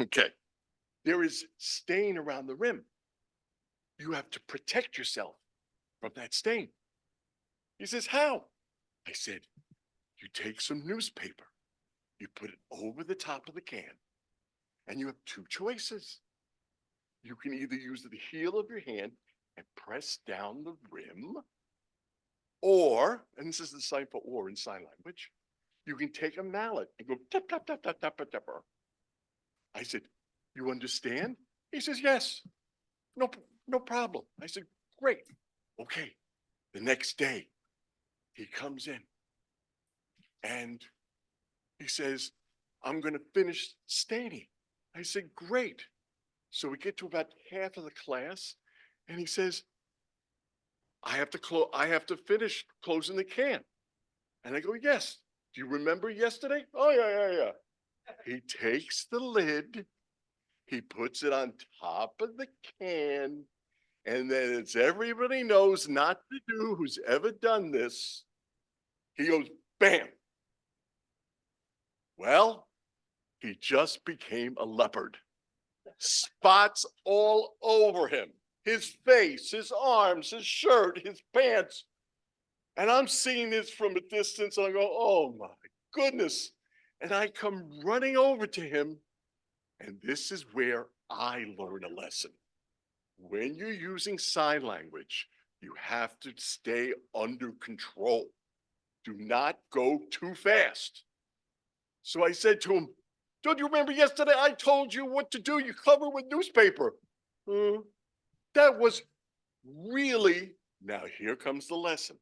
[SPEAKER 18] Okay. There is stain around the rim. You have to protect yourself from that stain. He says, how? I said, you take some newspaper, you put it over the top of the can, and you have two choices. You can either use the heel of your hand and press down the rim, or, and this is the sign for or in sign language, you can take a mallet and go tap, tap, tap, tap, tap, tap, tap. I said, you understand? He says, yes. No problem. I said, great. Okay. The next day, he comes in and he says, I'm going to finish staining. I said, great. So we get to about half of the class and he says, I have to finish closing the can. And I go, yes. Do you remember yesterday? Oh, yeah. He takes the lid, he puts it on top of the can, and then as everybody knows not to do who's ever done this, he goes, bam. Well, he just became a leopard. Spots all over him. His face, his arms, his shirt, his pants. And I'm seeing this from a distance and I go, oh my goodness. And I come running over to him. And this is where I learn a lesson. When you're using sign language, you have to stay under control. Do not go too fast. So I said to him, don't you remember yesterday I told you what to do? You cover with newspaper. That was really, now here comes the lesson.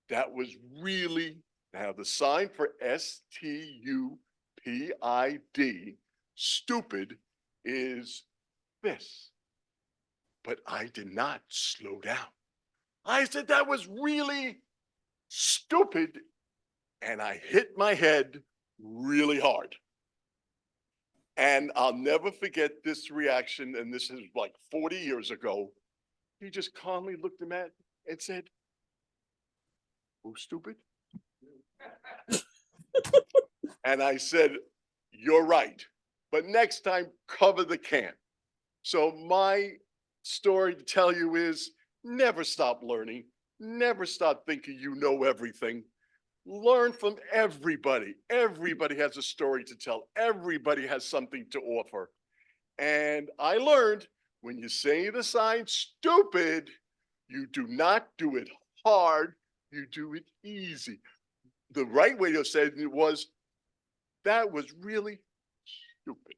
[SPEAKER 18] That was really, now the sign for STUPID, stupid, is this. But I did not slow down. I said that was really stupid. And I hit my head really hard. And I'll never forget this reaction. And this is like 40 years ago. He just calmly looked at me and said, who's stupid? And I said, you're right. But next time, cover the can. So my story to tell you is never stop learning. Never stop thinking you know everything. Learn from everybody. Everybody has a story to tell. Everybody has something to offer. And I learned when you say the sign stupid, you do not do it hard, you do it easy. The right way to say it was, that was really stupid.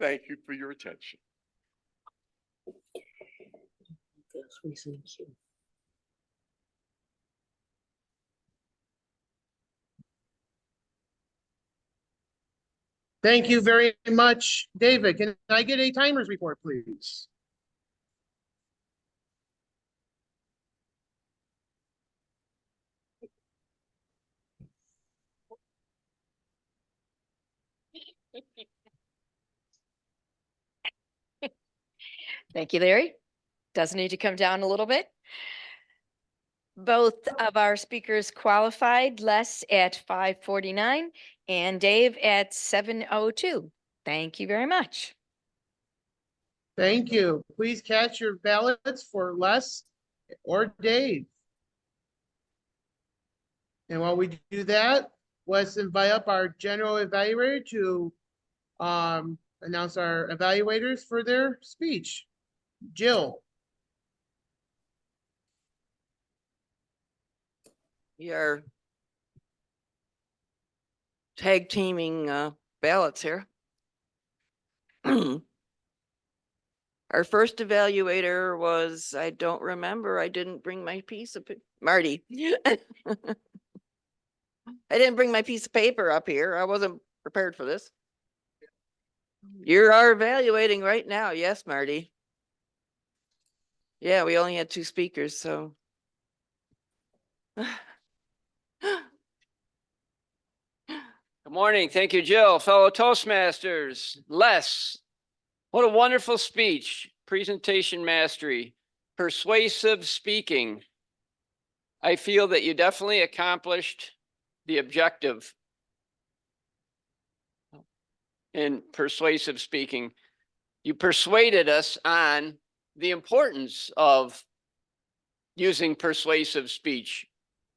[SPEAKER 18] Thank you for your attention.
[SPEAKER 2] Thank you very much, David. Can I get a timers report, please?
[SPEAKER 8] Thank you, Larry. Does need to come down a little bit. Both of our speakers qualified, Les at 5:49 and Dave at 7:02. Thank you very much.
[SPEAKER 2] Thank you. Please cast your ballots for Les or Dave. And while we do that, let's invite up our general evaluator to announce our evaluators for their speech. Jill.
[SPEAKER 10] We are tag teaming ballots here. Our first evaluator was, I don't remember, I didn't bring my piece of, Marty. I didn't bring my piece of paper up here. I wasn't prepared for this. You are evaluating right now. Yes, Marty. Yeah, we only had 2 speakers, so.
[SPEAKER 16] Good morning. Thank you, Jill. Fellow Toastmasters, Les, what a wonderful speech. Presentation mastery, persuasive speaking. I feel that you definitely accomplished the objective in persuasive speaking. You persuaded us on the importance of using persuasive speech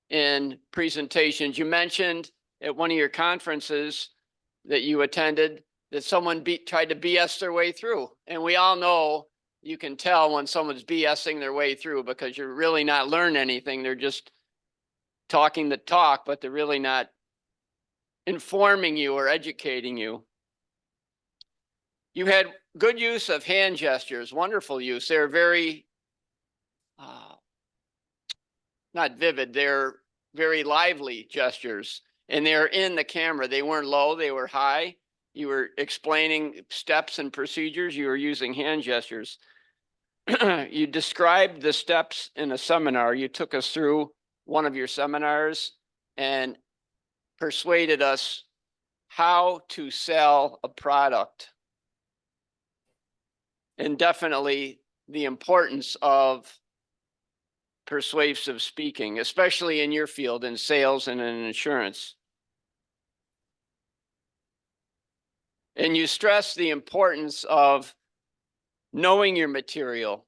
[SPEAKER 16] in presentations. You mentioned at one of your conferences that you attended that someone tried to BS their way through. And we all know you can tell when someone's BSing their way through because you're really not learning anything. They're just talking the talk, but they're really not informing you or educating you. You had good use of hand gestures, wonderful use. They're very, not vivid, they're very lively gestures. And they're in the camera. They weren't low, they were high. You were explaining steps and procedures. You were using hand gestures. You described the steps in a seminar. You took us through one of your seminars and persuaded us how to sell a product. And definitely the importance of persuasive speaking, especially in your field in sales and in insurance. And you stress the importance of knowing your material.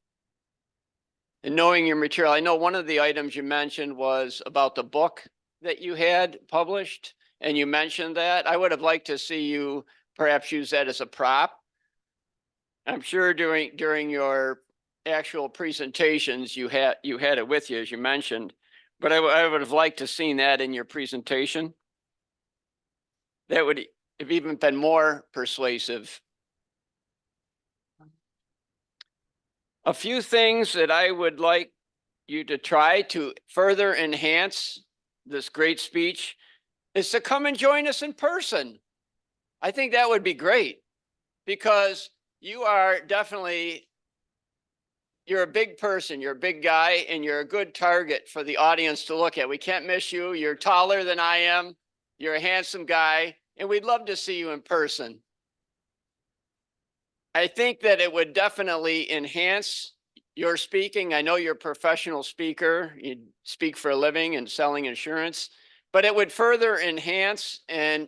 [SPEAKER 16] And knowing your material. I know one of the items you mentioned was about the book that you had published, and you mentioned that. I would have liked to see you perhaps use that as a prop. I'm sure during your actual presentations, you had it with you, as you mentioned, but I would have liked to seen that in your presentation. That would have even been more persuasive. A few things that I would like you to try to further enhance this great speech is to come and join us in person. I think that would be great because you are definitely, you're a big person, you're a big guy, and you're a good target for the audience to look at. We can't miss you. You're taller than I am. You're a handsome guy, and we'd love to see you in person. I think that it would definitely enhance your speaking. I know you're a professional speaker. You speak for a living and selling insurance, but it would further enhance and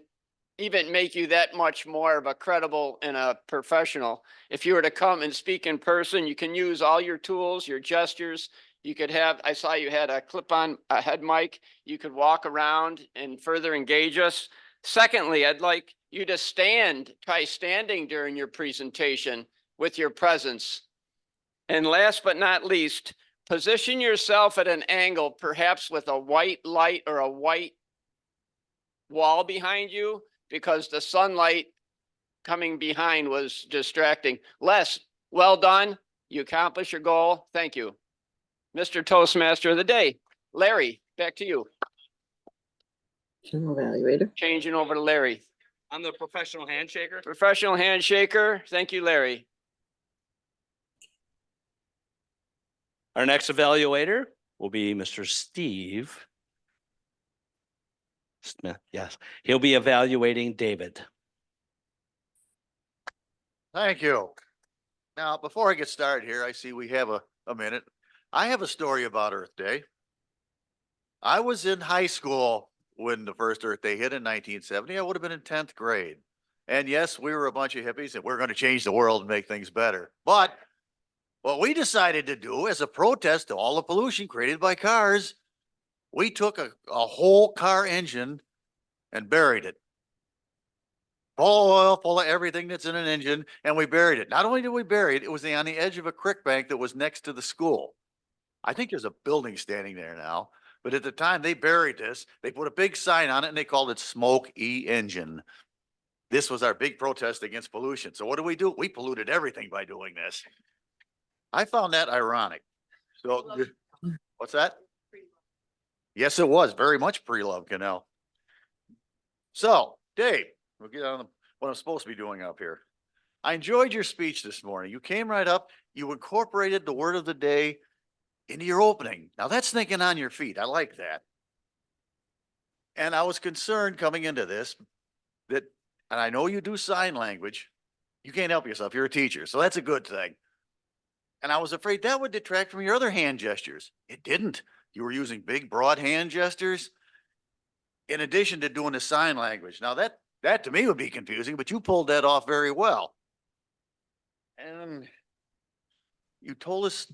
[SPEAKER 16] even make you that much more of a credible and a professional. If you were to come and speak in person, you can use all your tools, your gestures. You could have, I saw you had a clip-on head mic. You could walk around and further engage us. Secondly, I'd like you to try standing during your presentation with your presence. And last but not least, Position yourself at an angle, perhaps with a white light or a white wall behind you, because the sunlight coming behind was distracting. Les, well done. You accomplished your goal. Thank you. Mr. Toastmaster of the day, Larry, back to you.
[SPEAKER 10] Evaluator.
[SPEAKER 16] Changing over to Larry.
[SPEAKER 11] I'm the professional handshaker.
[SPEAKER 16] Professional handshaker. Thank you, Larry.
[SPEAKER 11] Our next evaluator will be Mr. Steve Smith. Yes, he'll be evaluating David.
[SPEAKER 17] Thank you. Now, before I get started here, I see we have a minute. I have a story about Earth Day. I was in high school when the first Earth Day hit in 1970. I would have been in 10th grade. And yes, we were a bunch of hippies and we're going to change the world and make things better. But what we decided to do as a protest to all the pollution created by cars, we took a whole car engine and buried it. Full of oil, full of everything that's in an engine, and we buried it. Not only did we bury it, it was on the edge of a creek bank that was next to the school. I think there's a building standing there now, but at the time they buried this, they put a big sign on it and they called it Smoke E-Engine. This was our big protest against pollution. So what do? We polluted everything by doing this. I found that ironic. So, what's that? Yes, it was very much pre-love canal. So, Dave, we'll get on what I'm supposed to be doing up here. I enjoyed your speech this morning. You came right up. You incorporated the word of the day into your opening. Now that's thinking on your feet. I like that. And I was concerned coming into this that, and I know you do sign language. You can't help yourself. You're a teacher. So that's a good thing. And I was afraid that would detract from your other hand gestures. It didn't. You were using big, broad hand gestures in addition to doing the sign language. Now that to me would be confusing, but you pulled that off very well. And you told us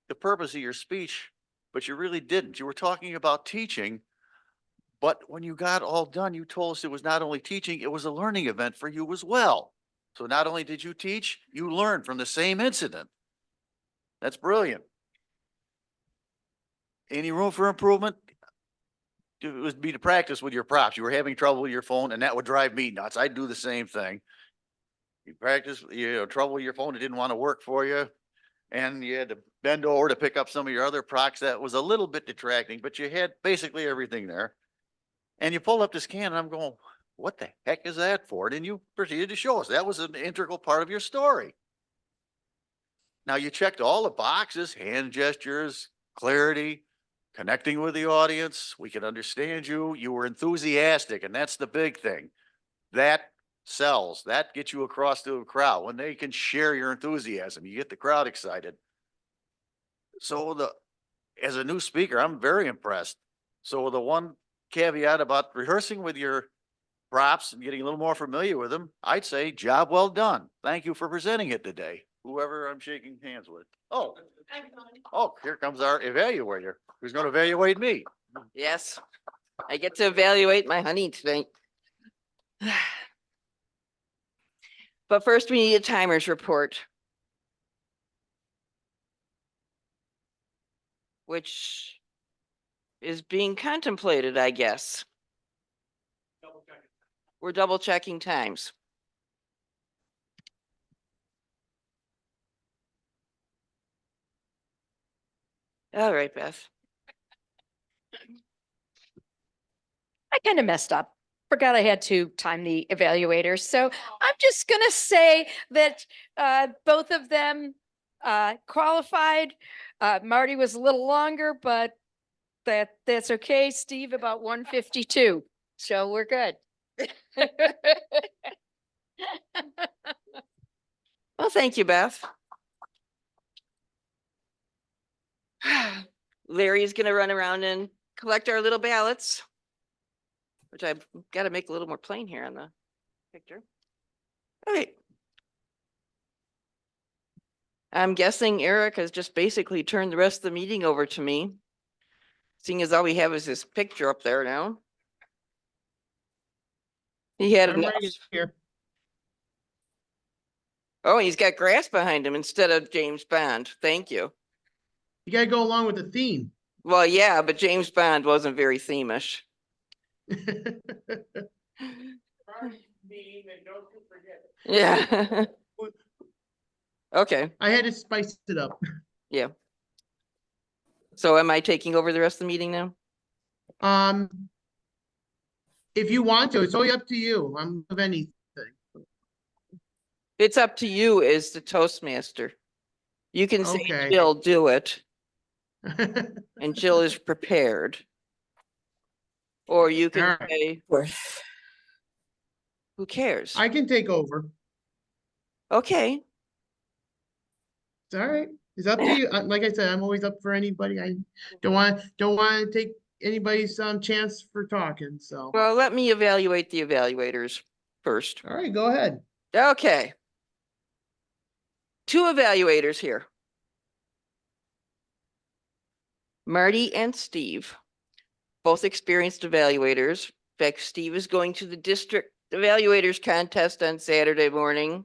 [SPEAKER 17] the purpose of your speech, but you really didn't. You were talking about teaching, but when you got all done, you told us it was not only teaching, it was a learning event for you as well. So not only did you teach, you learned from the same incident. That's brilliant. Any room for improvement? It would be to practice with your props. You were having trouble with your phone, and that would drive me nuts. I'd do the same thing. You practice, trouble with your phone, it didn't want to work for you, and you had to bend over to pick up some of your other procs. That was a little bit detracting, but you had basically everything there. And you pulled up this can, and I'm going, what the heck is that for? And you proceeded to show us. That was an integral part of your story. Now you checked all the boxes, hand gestures, clarity, connecting with the audience. We can understand you. You were enthusiastic, and that's the big thing. That sells. That gets you across to a crowd. When they can share your enthusiasm, you get the crowd excited. So as a new speaker, I'm very impressed. So the one caveat about rehearsing with your props and getting a little more familiar with them, I'd say job well done. Thank you for presenting it today. Whoever I'm shaking hands with. Oh, here comes our evaluator. Who's going to evaluate me?
[SPEAKER 10] Yes, I get to evaluate my honey tonight. But first we need a timers report. Which is being contemplated, I guess. We're double checking times. All right, Beth.
[SPEAKER 8] I kind of messed up. Forgot I had to time the evaluators. So I'm just going to say that both of them qualified. Marty was a little longer, but that's okay. Steve, about 152. So we're good.
[SPEAKER 10] Well, thank you, Beth. Larry's going to run around and collect our little ballots, which I've got to make a little more plain here on the picture. All right. I'm guessing Eric has just basically turned the rest of the meeting over to me, seeing as all we have is this picture up there now. He had
[SPEAKER 2] I'm
[SPEAKER 10] enough.
[SPEAKER 2] right here.
[SPEAKER 10] Oh, he's got grass behind him instead of James Bond. Thank you.
[SPEAKER 2] You gotta go along with the theme.
[SPEAKER 10] Well, yeah, but James Bond wasn't very themish. Yeah. Okay,
[SPEAKER 2] I had to spice it up.
[SPEAKER 10] yeah. So am I taking over the rest of the meeting now?
[SPEAKER 2] If you want to, it's only up to you. I'm of anything.
[SPEAKER 10] It's up to you as the Toastmaster. You can say,
[SPEAKER 2] Okay.
[SPEAKER 10] Jill, do it, and Jill is prepared. Or you can
[SPEAKER 2] All right.
[SPEAKER 10] say, who cares?
[SPEAKER 2] I can take over.
[SPEAKER 10] Okay,
[SPEAKER 2] It's all right. It's up to you. Like I said, I'm always up for anybody. I don't want to take anybody's chance for talking. So
[SPEAKER 10] well, let me evaluate the evaluators first.
[SPEAKER 2] all right, go ahead.
[SPEAKER 10] Okay. 2 evaluators here. Marty and Steve, both experienced evaluators. In fact, Steve is going to the district evaluators contest on Saturday morning.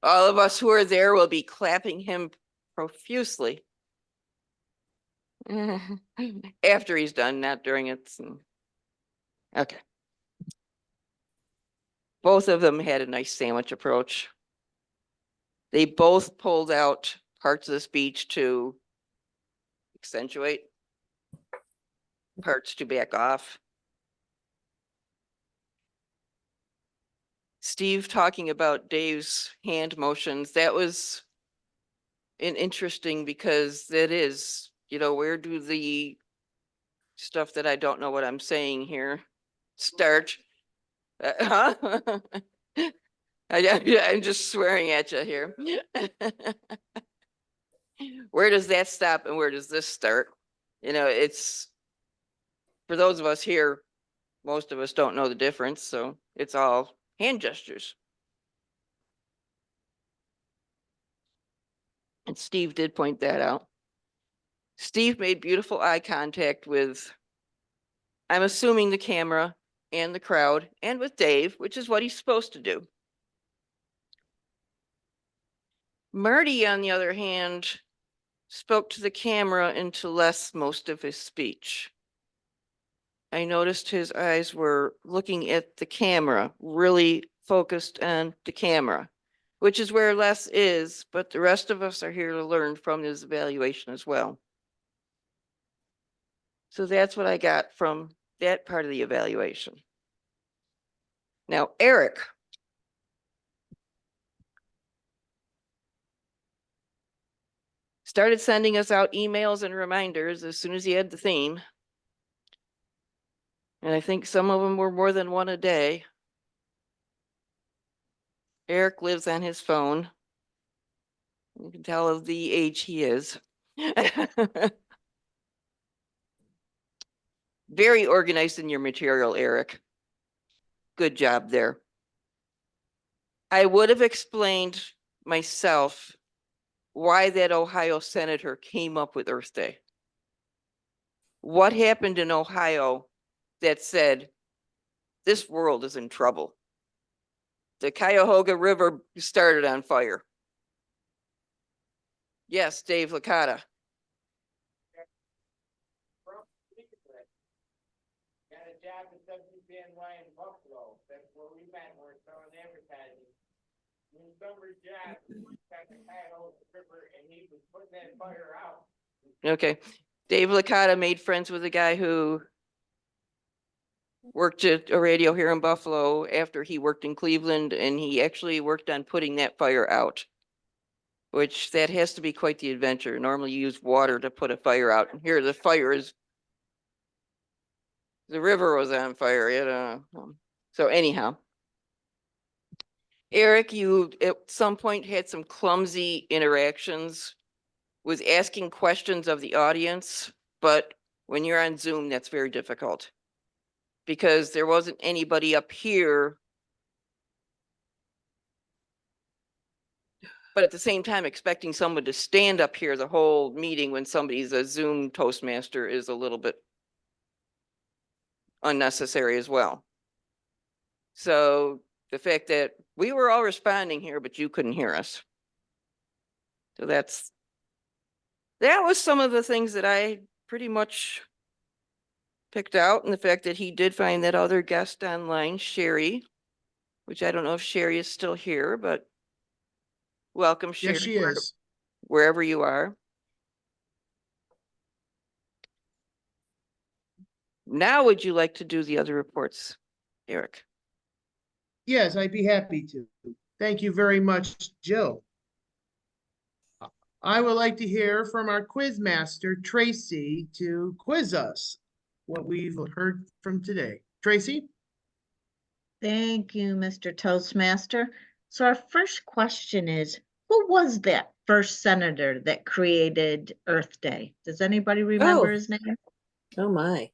[SPEAKER 10] All of us who are there will be clapping him profusely. After he's done, not during it. Okay. Both of them had a nice sandwich approach. They both pulled out parts of the speech to accentuate, parts to back off. Steve talking about Dave's hand motions, that was interesting because that is, where do the stuff that I don't know what I'm saying here start? Huh? I'm just swearing at you here. Where does that stop and where does this start? It's for those of us here, most of us don't know the difference, so it's all hand gestures. And Steve did point that out. Steve made beautiful eye contact with, I'm assuming, the camera and the crowd and with Dave, which is what he's supposed to do. Marty, on the other hand, spoke to the camera and to Les most of his speech. I noticed his eyes were looking at the camera, really focused on the camera, which is where Les is, but the rest of us are here to learn from his evaluation as well. So that's what I got from that part of the evaluation. Now, Eric. Started sending us out emails and reminders as soon as he had the theme. And I think some of them were more than one a day. Eric lives on his phone. You can tell of the age he is. Very organized in your material, Eric. Good job there. I would have explained myself why that Ohio senator came up with Earth Day. What happened in Ohio that said, this world is in trouble? The Cuyahoga River started on fire. Yes, Dave Licata.
[SPEAKER 14] Got a job at WBNY in Buffalo. That's where we met. We're selling advertising. In summer job, got the Cuyahoga River, and he was putting that fire out.
[SPEAKER 10] Okay. Dave Licata made friends with a guy who worked at a radio here in Buffalo after he worked in Cleveland, and he actually worked on putting that fire out, which that has to be quite the adventure. Normally you use water to put a fire out. And here the fire is, the river was on fire. So anyhow, Eric, you at some point had some clumsy interactions with asking questions of the audience, but when you're on Zoom, that's very difficult because there wasn't anybody up here, but at the same time, expecting someone to stand up here the whole meeting when somebody's a Zoom Toastmaster is a little bit unnecessary as well. So the fact that we were all responding here, but you couldn't hear us. So that was some of the things that I pretty much picked out, and the fact that he did find that other guest online, Sherry, which I don't know if Sherry is still here, but welcome, Sherry.
[SPEAKER 2] Yes, she is.
[SPEAKER 10] Wherever you are. Now, would you like to do the other reports, Eric?
[SPEAKER 2] Yes, I'd be happy to. Thank you very much, Jill. I would like to hear from our quiz master, Tracy, to quiz us what we've heard from today. Tracy?
[SPEAKER 9] Thank you, Mr. Toastmaster. So our first question is, who was that first senator that created Earth Day? Does anybody remember his name?
[SPEAKER 3] Oh my.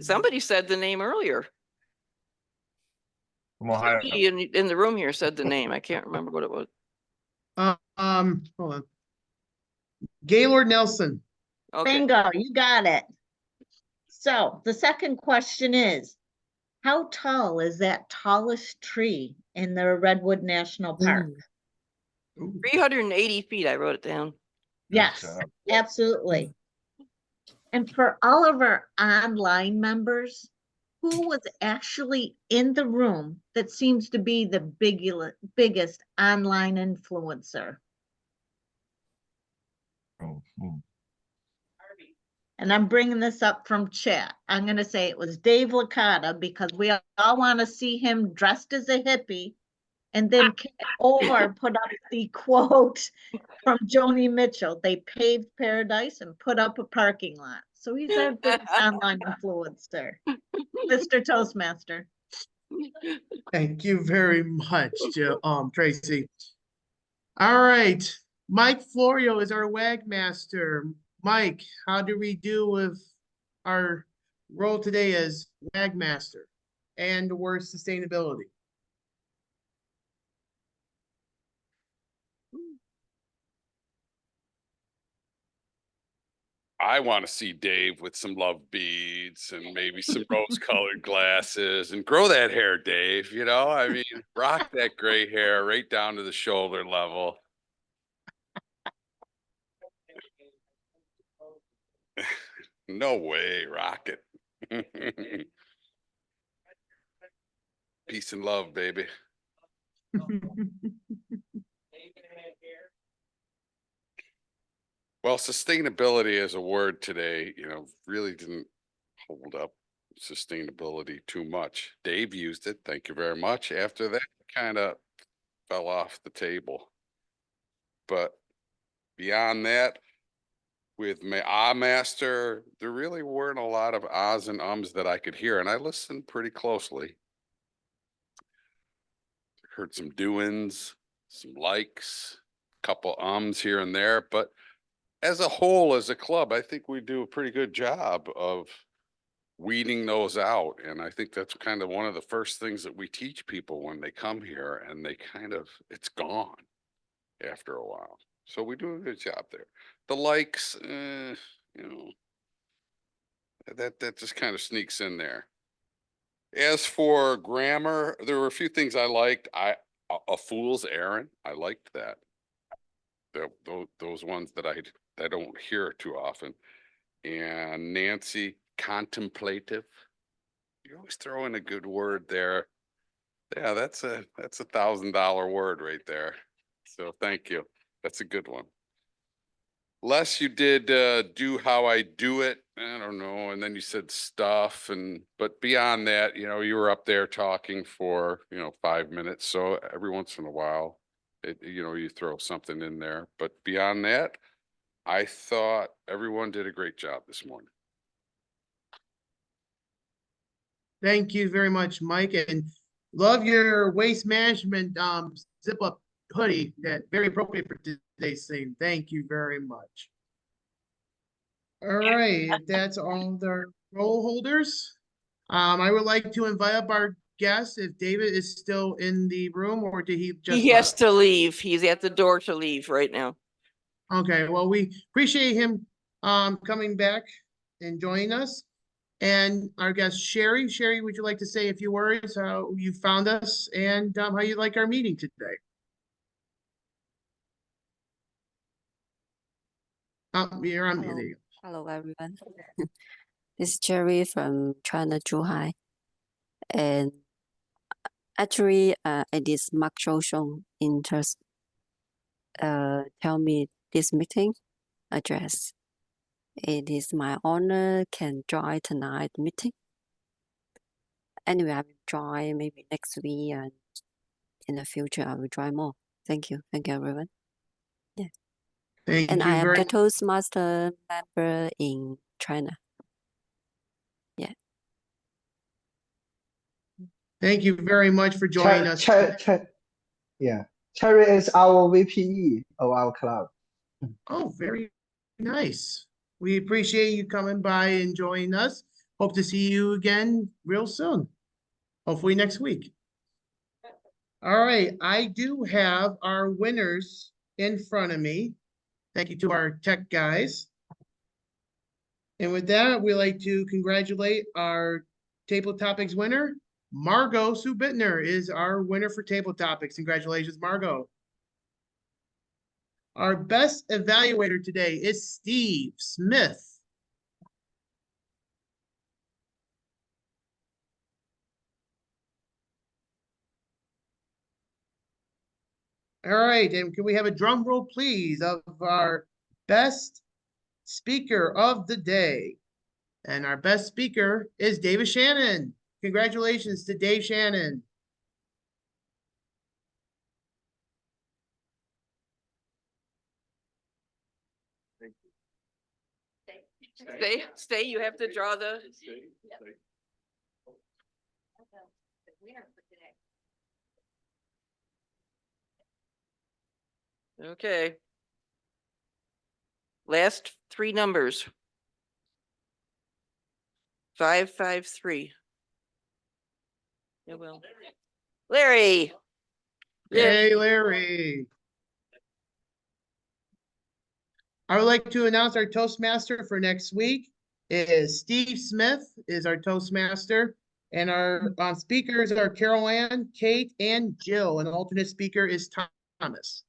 [SPEAKER 10] Somebody said the name earlier?
[SPEAKER 4] From Ohio.
[SPEAKER 10] Somebody in the room here said the name. I can't remember what it was.
[SPEAKER 2] Hold on. Gaylord Nelson.
[SPEAKER 10] Okay.
[SPEAKER 9] Bingo, you got it. So the second question is, how tall is that tallest tree in the Redwood National Park?
[SPEAKER 10] 380 feet, I wrote it down.
[SPEAKER 9] Yes, absolutely. And for all of our online members, who was actually in the room that seems to be the biggest online influencer? And I'm bringing this up from chat. I'm going to say it was Dave Licata because we all want to see him dressed as a hippie. And then or put up the quote from Joni Mitchell, they paved paradise and put up a parking lot. So he's our biggest online influencer, Mr. Toastmaster.
[SPEAKER 2] Thank you very much, Tracy. All right, Mike Florio is our WAG master. Mike, how do we do with our role today as WAG master and or sustainability?
[SPEAKER 5] I want to see Dave with some love beads and maybe some rose-colored glasses and grow that hair, Dave. You know, I mean, rock that gray hair right down to the shoulder level. No way, rock it. Peace and love, baby. Well, sustainability as a word today, you know, really didn't hold up sustainability too much. Dave used it. Thank you very much. After that, kind of fell off the table. But beyond that, with my master, there really weren't a lot of ahs and ums that I could hear, and I listened pretty closely. Heard some doings, some likes, a couple ums here and there, but as a whole, as a club, I think we do a pretty good job of weeding those out. And I think that's kind of one of the first things that we teach people when they come here, and they kind of, it's gone after a while. So we do a good job there. The likes, you know, that just kind of sneaks in there. As for grammar, there were a few things I liked. A fool's errand, I liked that. Those ones that I don't hear too often. And Nancy, contemplative. You always throw in a good word there. Yeah, that's a $1,000 word right there. So thank you. That's a good one. Les, you did do how I do it. I don't know. And then you said stuff, but beyond that, you know, you were up there talking for, 5 minutes. So every once in a while, you throw something in there. But beyond that, I thought everyone did a great job this morning.
[SPEAKER 2] Thank you very much, Mike, and love your waste management zip up hoodie. That very appropriate for today's theme. Thank you very much. All right, if that's all the roll holders. I would like to invite up our guest if David is still in the room, or did he just
[SPEAKER 10] He has
[SPEAKER 2] left?
[SPEAKER 10] to leave. He's at the door to leave right now.
[SPEAKER 2] Okay, well, we appreciate him coming back and joining us. And our guest Sherry. Sherry, would you like to say a few words how you found us and how you like our meeting today? You're on
[SPEAKER 19] Hello.
[SPEAKER 2] mute.
[SPEAKER 19] Hello, everyone. This is Jerry from China, Zhuhai. And actually, it is Mark Shoshong interest. Tell me this meeting address. It is my honor can join tonight meeting. Anyway, I will join maybe next week, and in the future I will join more. Thank you. Thank you, everyone. Yeah.
[SPEAKER 2] Thank
[SPEAKER 19] And
[SPEAKER 2] you
[SPEAKER 19] I am
[SPEAKER 2] very
[SPEAKER 19] a Toastmaster member in China. Yeah.
[SPEAKER 2] Thank you very much for joining us.
[SPEAKER 20] Yeah, Cherry is our VPE of our club.
[SPEAKER 2] Oh, very nice. We appreciate you coming by and joining us. Hope to see you again real soon. Hopefully next week. All right, I do have our winners in front of me. Thank you to our tech guys. And with that, we'd like to congratulate our Table Topics winner. Margot Sue Bittner is our winner for Table Topics. Congratulations, Margot. Our best evaluator today is Steve Smith. All right, and can we have a drum roll, please, of our best speaker of the day? And our best speaker is David Shannon. Congratulations to Dave Shannon.
[SPEAKER 10] Stay, you have to draw the. Okay. Last three numbers. 553. Yeah, well. Larry.
[SPEAKER 2] Hey, Larry. I would like to announce our Toastmaster for next week is Steve Smith is our Toastmaster. And our speakers are Carol Ann, Kate, and Jill. And the alternate speaker is Thomas.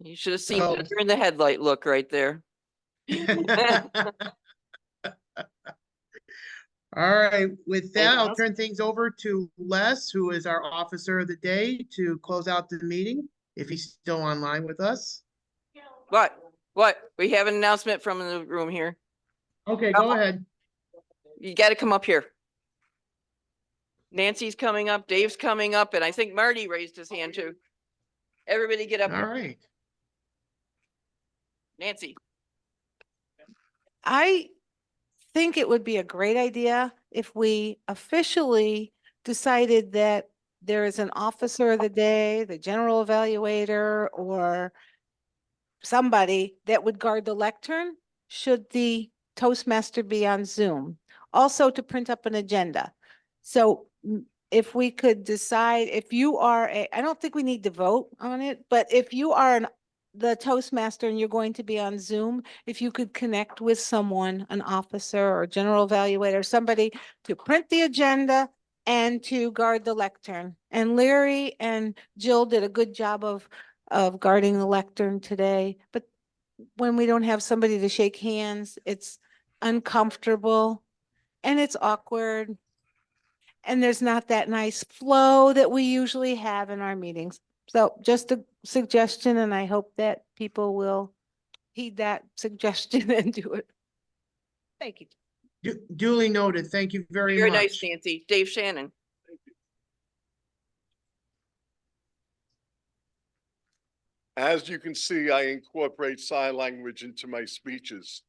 [SPEAKER 10] You should have seen you're in the headlight look right there.
[SPEAKER 2] All right, with that, I'll turn things over to Les, who is our officer of the day, to close out the meeting, if he's still online with us.
[SPEAKER 10] What? We have an announcement from the room here.
[SPEAKER 2] Okay, go ahead.
[SPEAKER 10] You got to come up here. Nancy's coming up, Dave's coming up, and I think Marty raised his hand too. Everybody get up.
[SPEAKER 2] All right.
[SPEAKER 10] Nancy.
[SPEAKER 12] I think it would be a great idea if we officially decided that there is an officer of the day, the general evaluator, or somebody that would guard the lectern should the Toastmaster be on Zoom. Also to print up an agenda. So if we could decide, if you are I don't think we need to vote on it, but if you are the Toastmaster and you're going to be on Zoom, if you could connect with someone, an officer or general evaluator, somebody to print the agenda and to guard the lectern. And Larry and Jill did a good job of guarding the lectern today. But when we don't have somebody to shake hands, it's uncomfortable and it's awkward. And there's not that nice flow that we usually have in our meetings. So just a suggestion, and I hope that people will heed that suggestion and do it. Thank you.
[SPEAKER 2] Duly noted. Thank you very
[SPEAKER 10] Very
[SPEAKER 2] much.
[SPEAKER 10] nice, Nancy. Dave Shannon.
[SPEAKER 18] As you can see, I incorporate sign language into my speeches.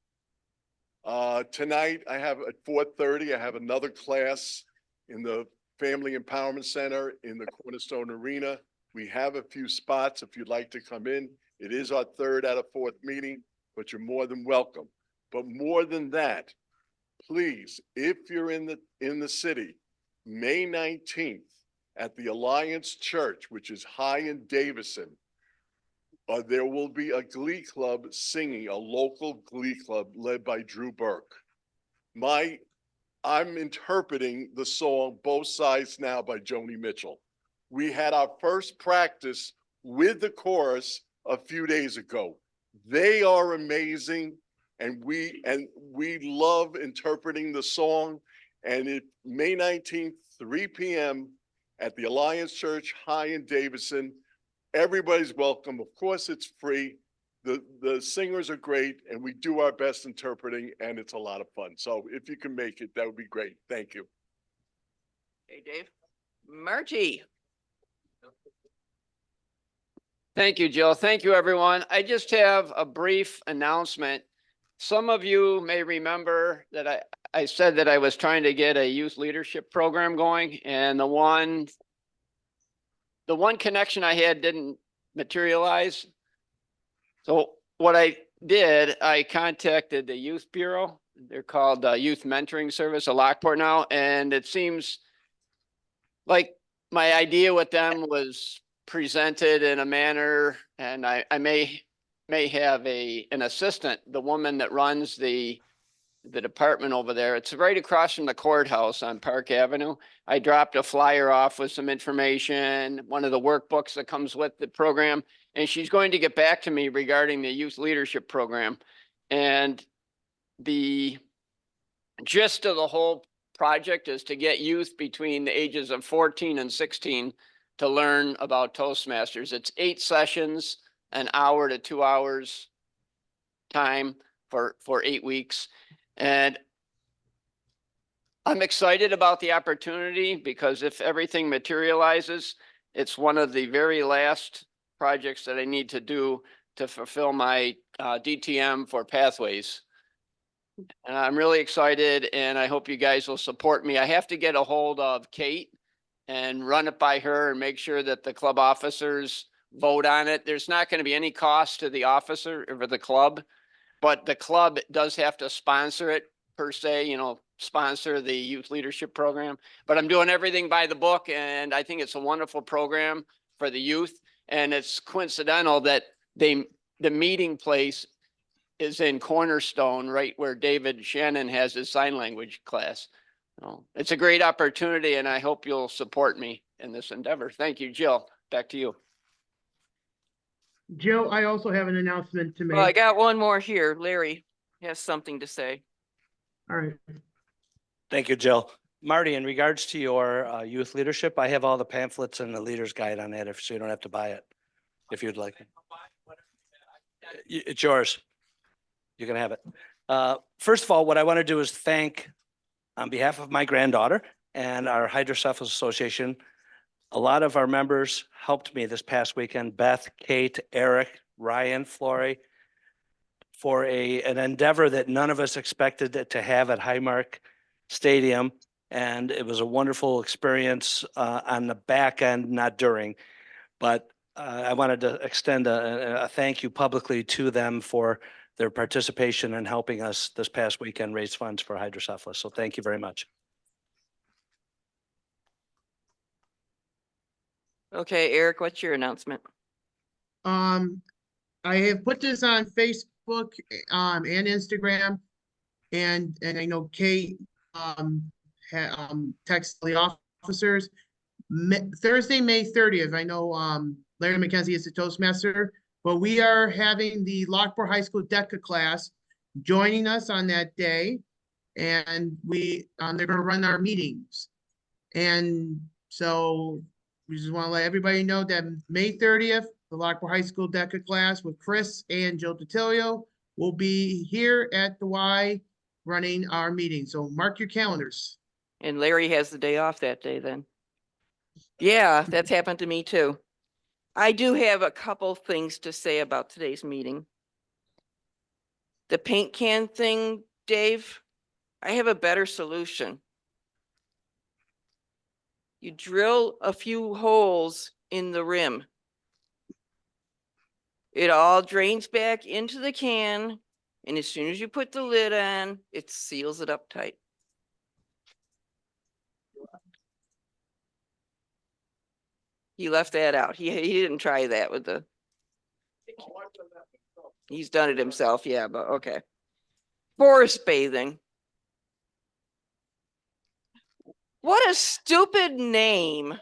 [SPEAKER 18] Tonight, I have at 4:30, I have another class in the Family Empowerment Center in the Cornerstone Arena. We have a few spots if you'd like to come in. It is our third out of fourth meeting, but you're more than welcome. But more than that, please, if you're in the city, May 19th at the Alliance Church, which is high in Davison, there will be a glee club singing, a local glee club led by Drew Burke. My I'm interpreting the song Both Sides Now by Joni Mitchell. We had our first practice with the chorus a few days ago. They are amazing, and we love interpreting the song. And it May 19th, 3 p.m. at the Alliance Church High in Davidson. Everybody's welcome. Of course, it's free. The singers are great, and we do our best interpreting, and it's a lot of fun. So if you can make it, that would be great. Thank you.
[SPEAKER 16] Hey, Dave. Margie. Thank you, Jill. Thank you, everyone. I just have a brief announcement. Some of you may remember that I said that I was trying to get a youth leadership program going, and the one connection I had didn't materialize. So what I did, I contacted the Youth Bureau. They're called Youth Mentoring Service at Lockport now, and it seems like my idea with them was presented in a manner, and I may have an assistant, the woman that runs the department over there. It's right across from the courthouse on Park Avenue. I dropped a flyer off with some information, one of the workbooks that comes with the program, and she's going to get back to me regarding the youth leadership program. And the gist of the whole project is to get youth between the ages of 14 and 16 to learn about Toastmasters. It's 8 sessions, an hour to 2 hours time for 8 weeks. And I'm excited about the opportunity because if everything materializes, it's one of the very last projects that I need to do to fulfill my DTM for Pathways. And I'm really excited, and I hope you guys will support me. I have to get a hold of Kate and run it by her and make sure that the club officers vote on it. There's not going to be any cost to the officer or the club, but the club does have to sponsor it per se, sponsor the youth leadership program. But I'm doing everything by the book, and I think it's a wonderful program for the youth. And it's coincidental that the meeting place is in Cornerstone, right where David Shannon has his sign language class. It's a great opportunity, and I hope you'll support me in this endeavor. Thank you, Jill. Back to you.
[SPEAKER 2] Jill, I also have an announcement to make.
[SPEAKER 10] Well, I got one more here. Larry has something to say.
[SPEAKER 2] All right.
[SPEAKER 11] Thank you, Jill. Marty, in regards to your youth leadership, I have all the pamphlets and the leader's guide on that, so you don't have to buy it if you'd like. It's yours. You can have it. First of all, what I want to do is thank, on behalf of my granddaughter and our Hydrocephalus Association, a lot of our members helped me this past weekend. Beth, Kate, Eric, Ryan, Flory, for an endeavor that none of us expected to have at Highmark Stadium. And it was a wonderful experience on the back end, not during. But I wanted to extend a thank you publicly to them for their participation in helping us this past weekend raise funds for hydrocephalus. So thank you very much.
[SPEAKER 10] Okay, Eric, what's your announcement?
[SPEAKER 2] I have put this on Facebook and Instagram, and I know Kate texted the officers. Thursday, May 30th. I know Larry McKenzie is the Toastmaster, but we are having the Lockport High School DECA class joining us on that day, and they're going to run our meetings. And so we just want to let everybody know that May 30th, the Lockport High School DECA class with Chris and Joe Titilio will be here at the Y running our meeting. So mark your calendars.
[SPEAKER 10] And Larry has the day off that day then. Yeah, that's happened to me too. I do have a couple things to say about today's meeting. The paint can thing, Dave, I have a better solution. You drill a few holes in the rim. It all drains back into the can, and as soon as you put the lid on, it seals it up tight. He left that out. He didn't try that with the. He's done it himself, yeah, but okay. Forest bathing. What a stupid name.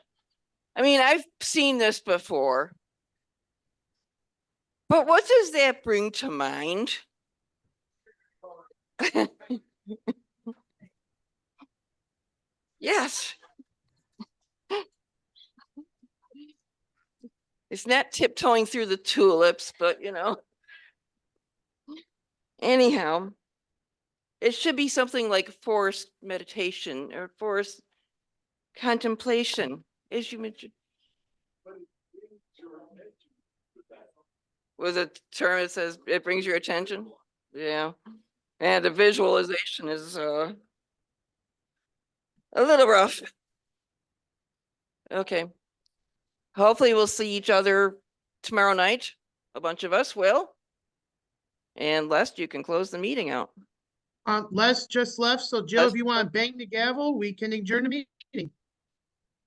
[SPEAKER 10] I mean, I've seen this before. But what does that bring to mind? Yes. It's not tiptoeing through the tulips, but you know. Anyhow, it should be something like forest meditation or forest contemplation, as you mentioned. Was a term that says it brings your attention? Yeah. And the visualization is a little rough. Okay. Hopefully we'll see each other tomorrow night. A bunch of us will. And Les, you can close the meeting out.
[SPEAKER 2] Les just left, so Jill, if you want to bang the gavel, we can adjourn the meeting.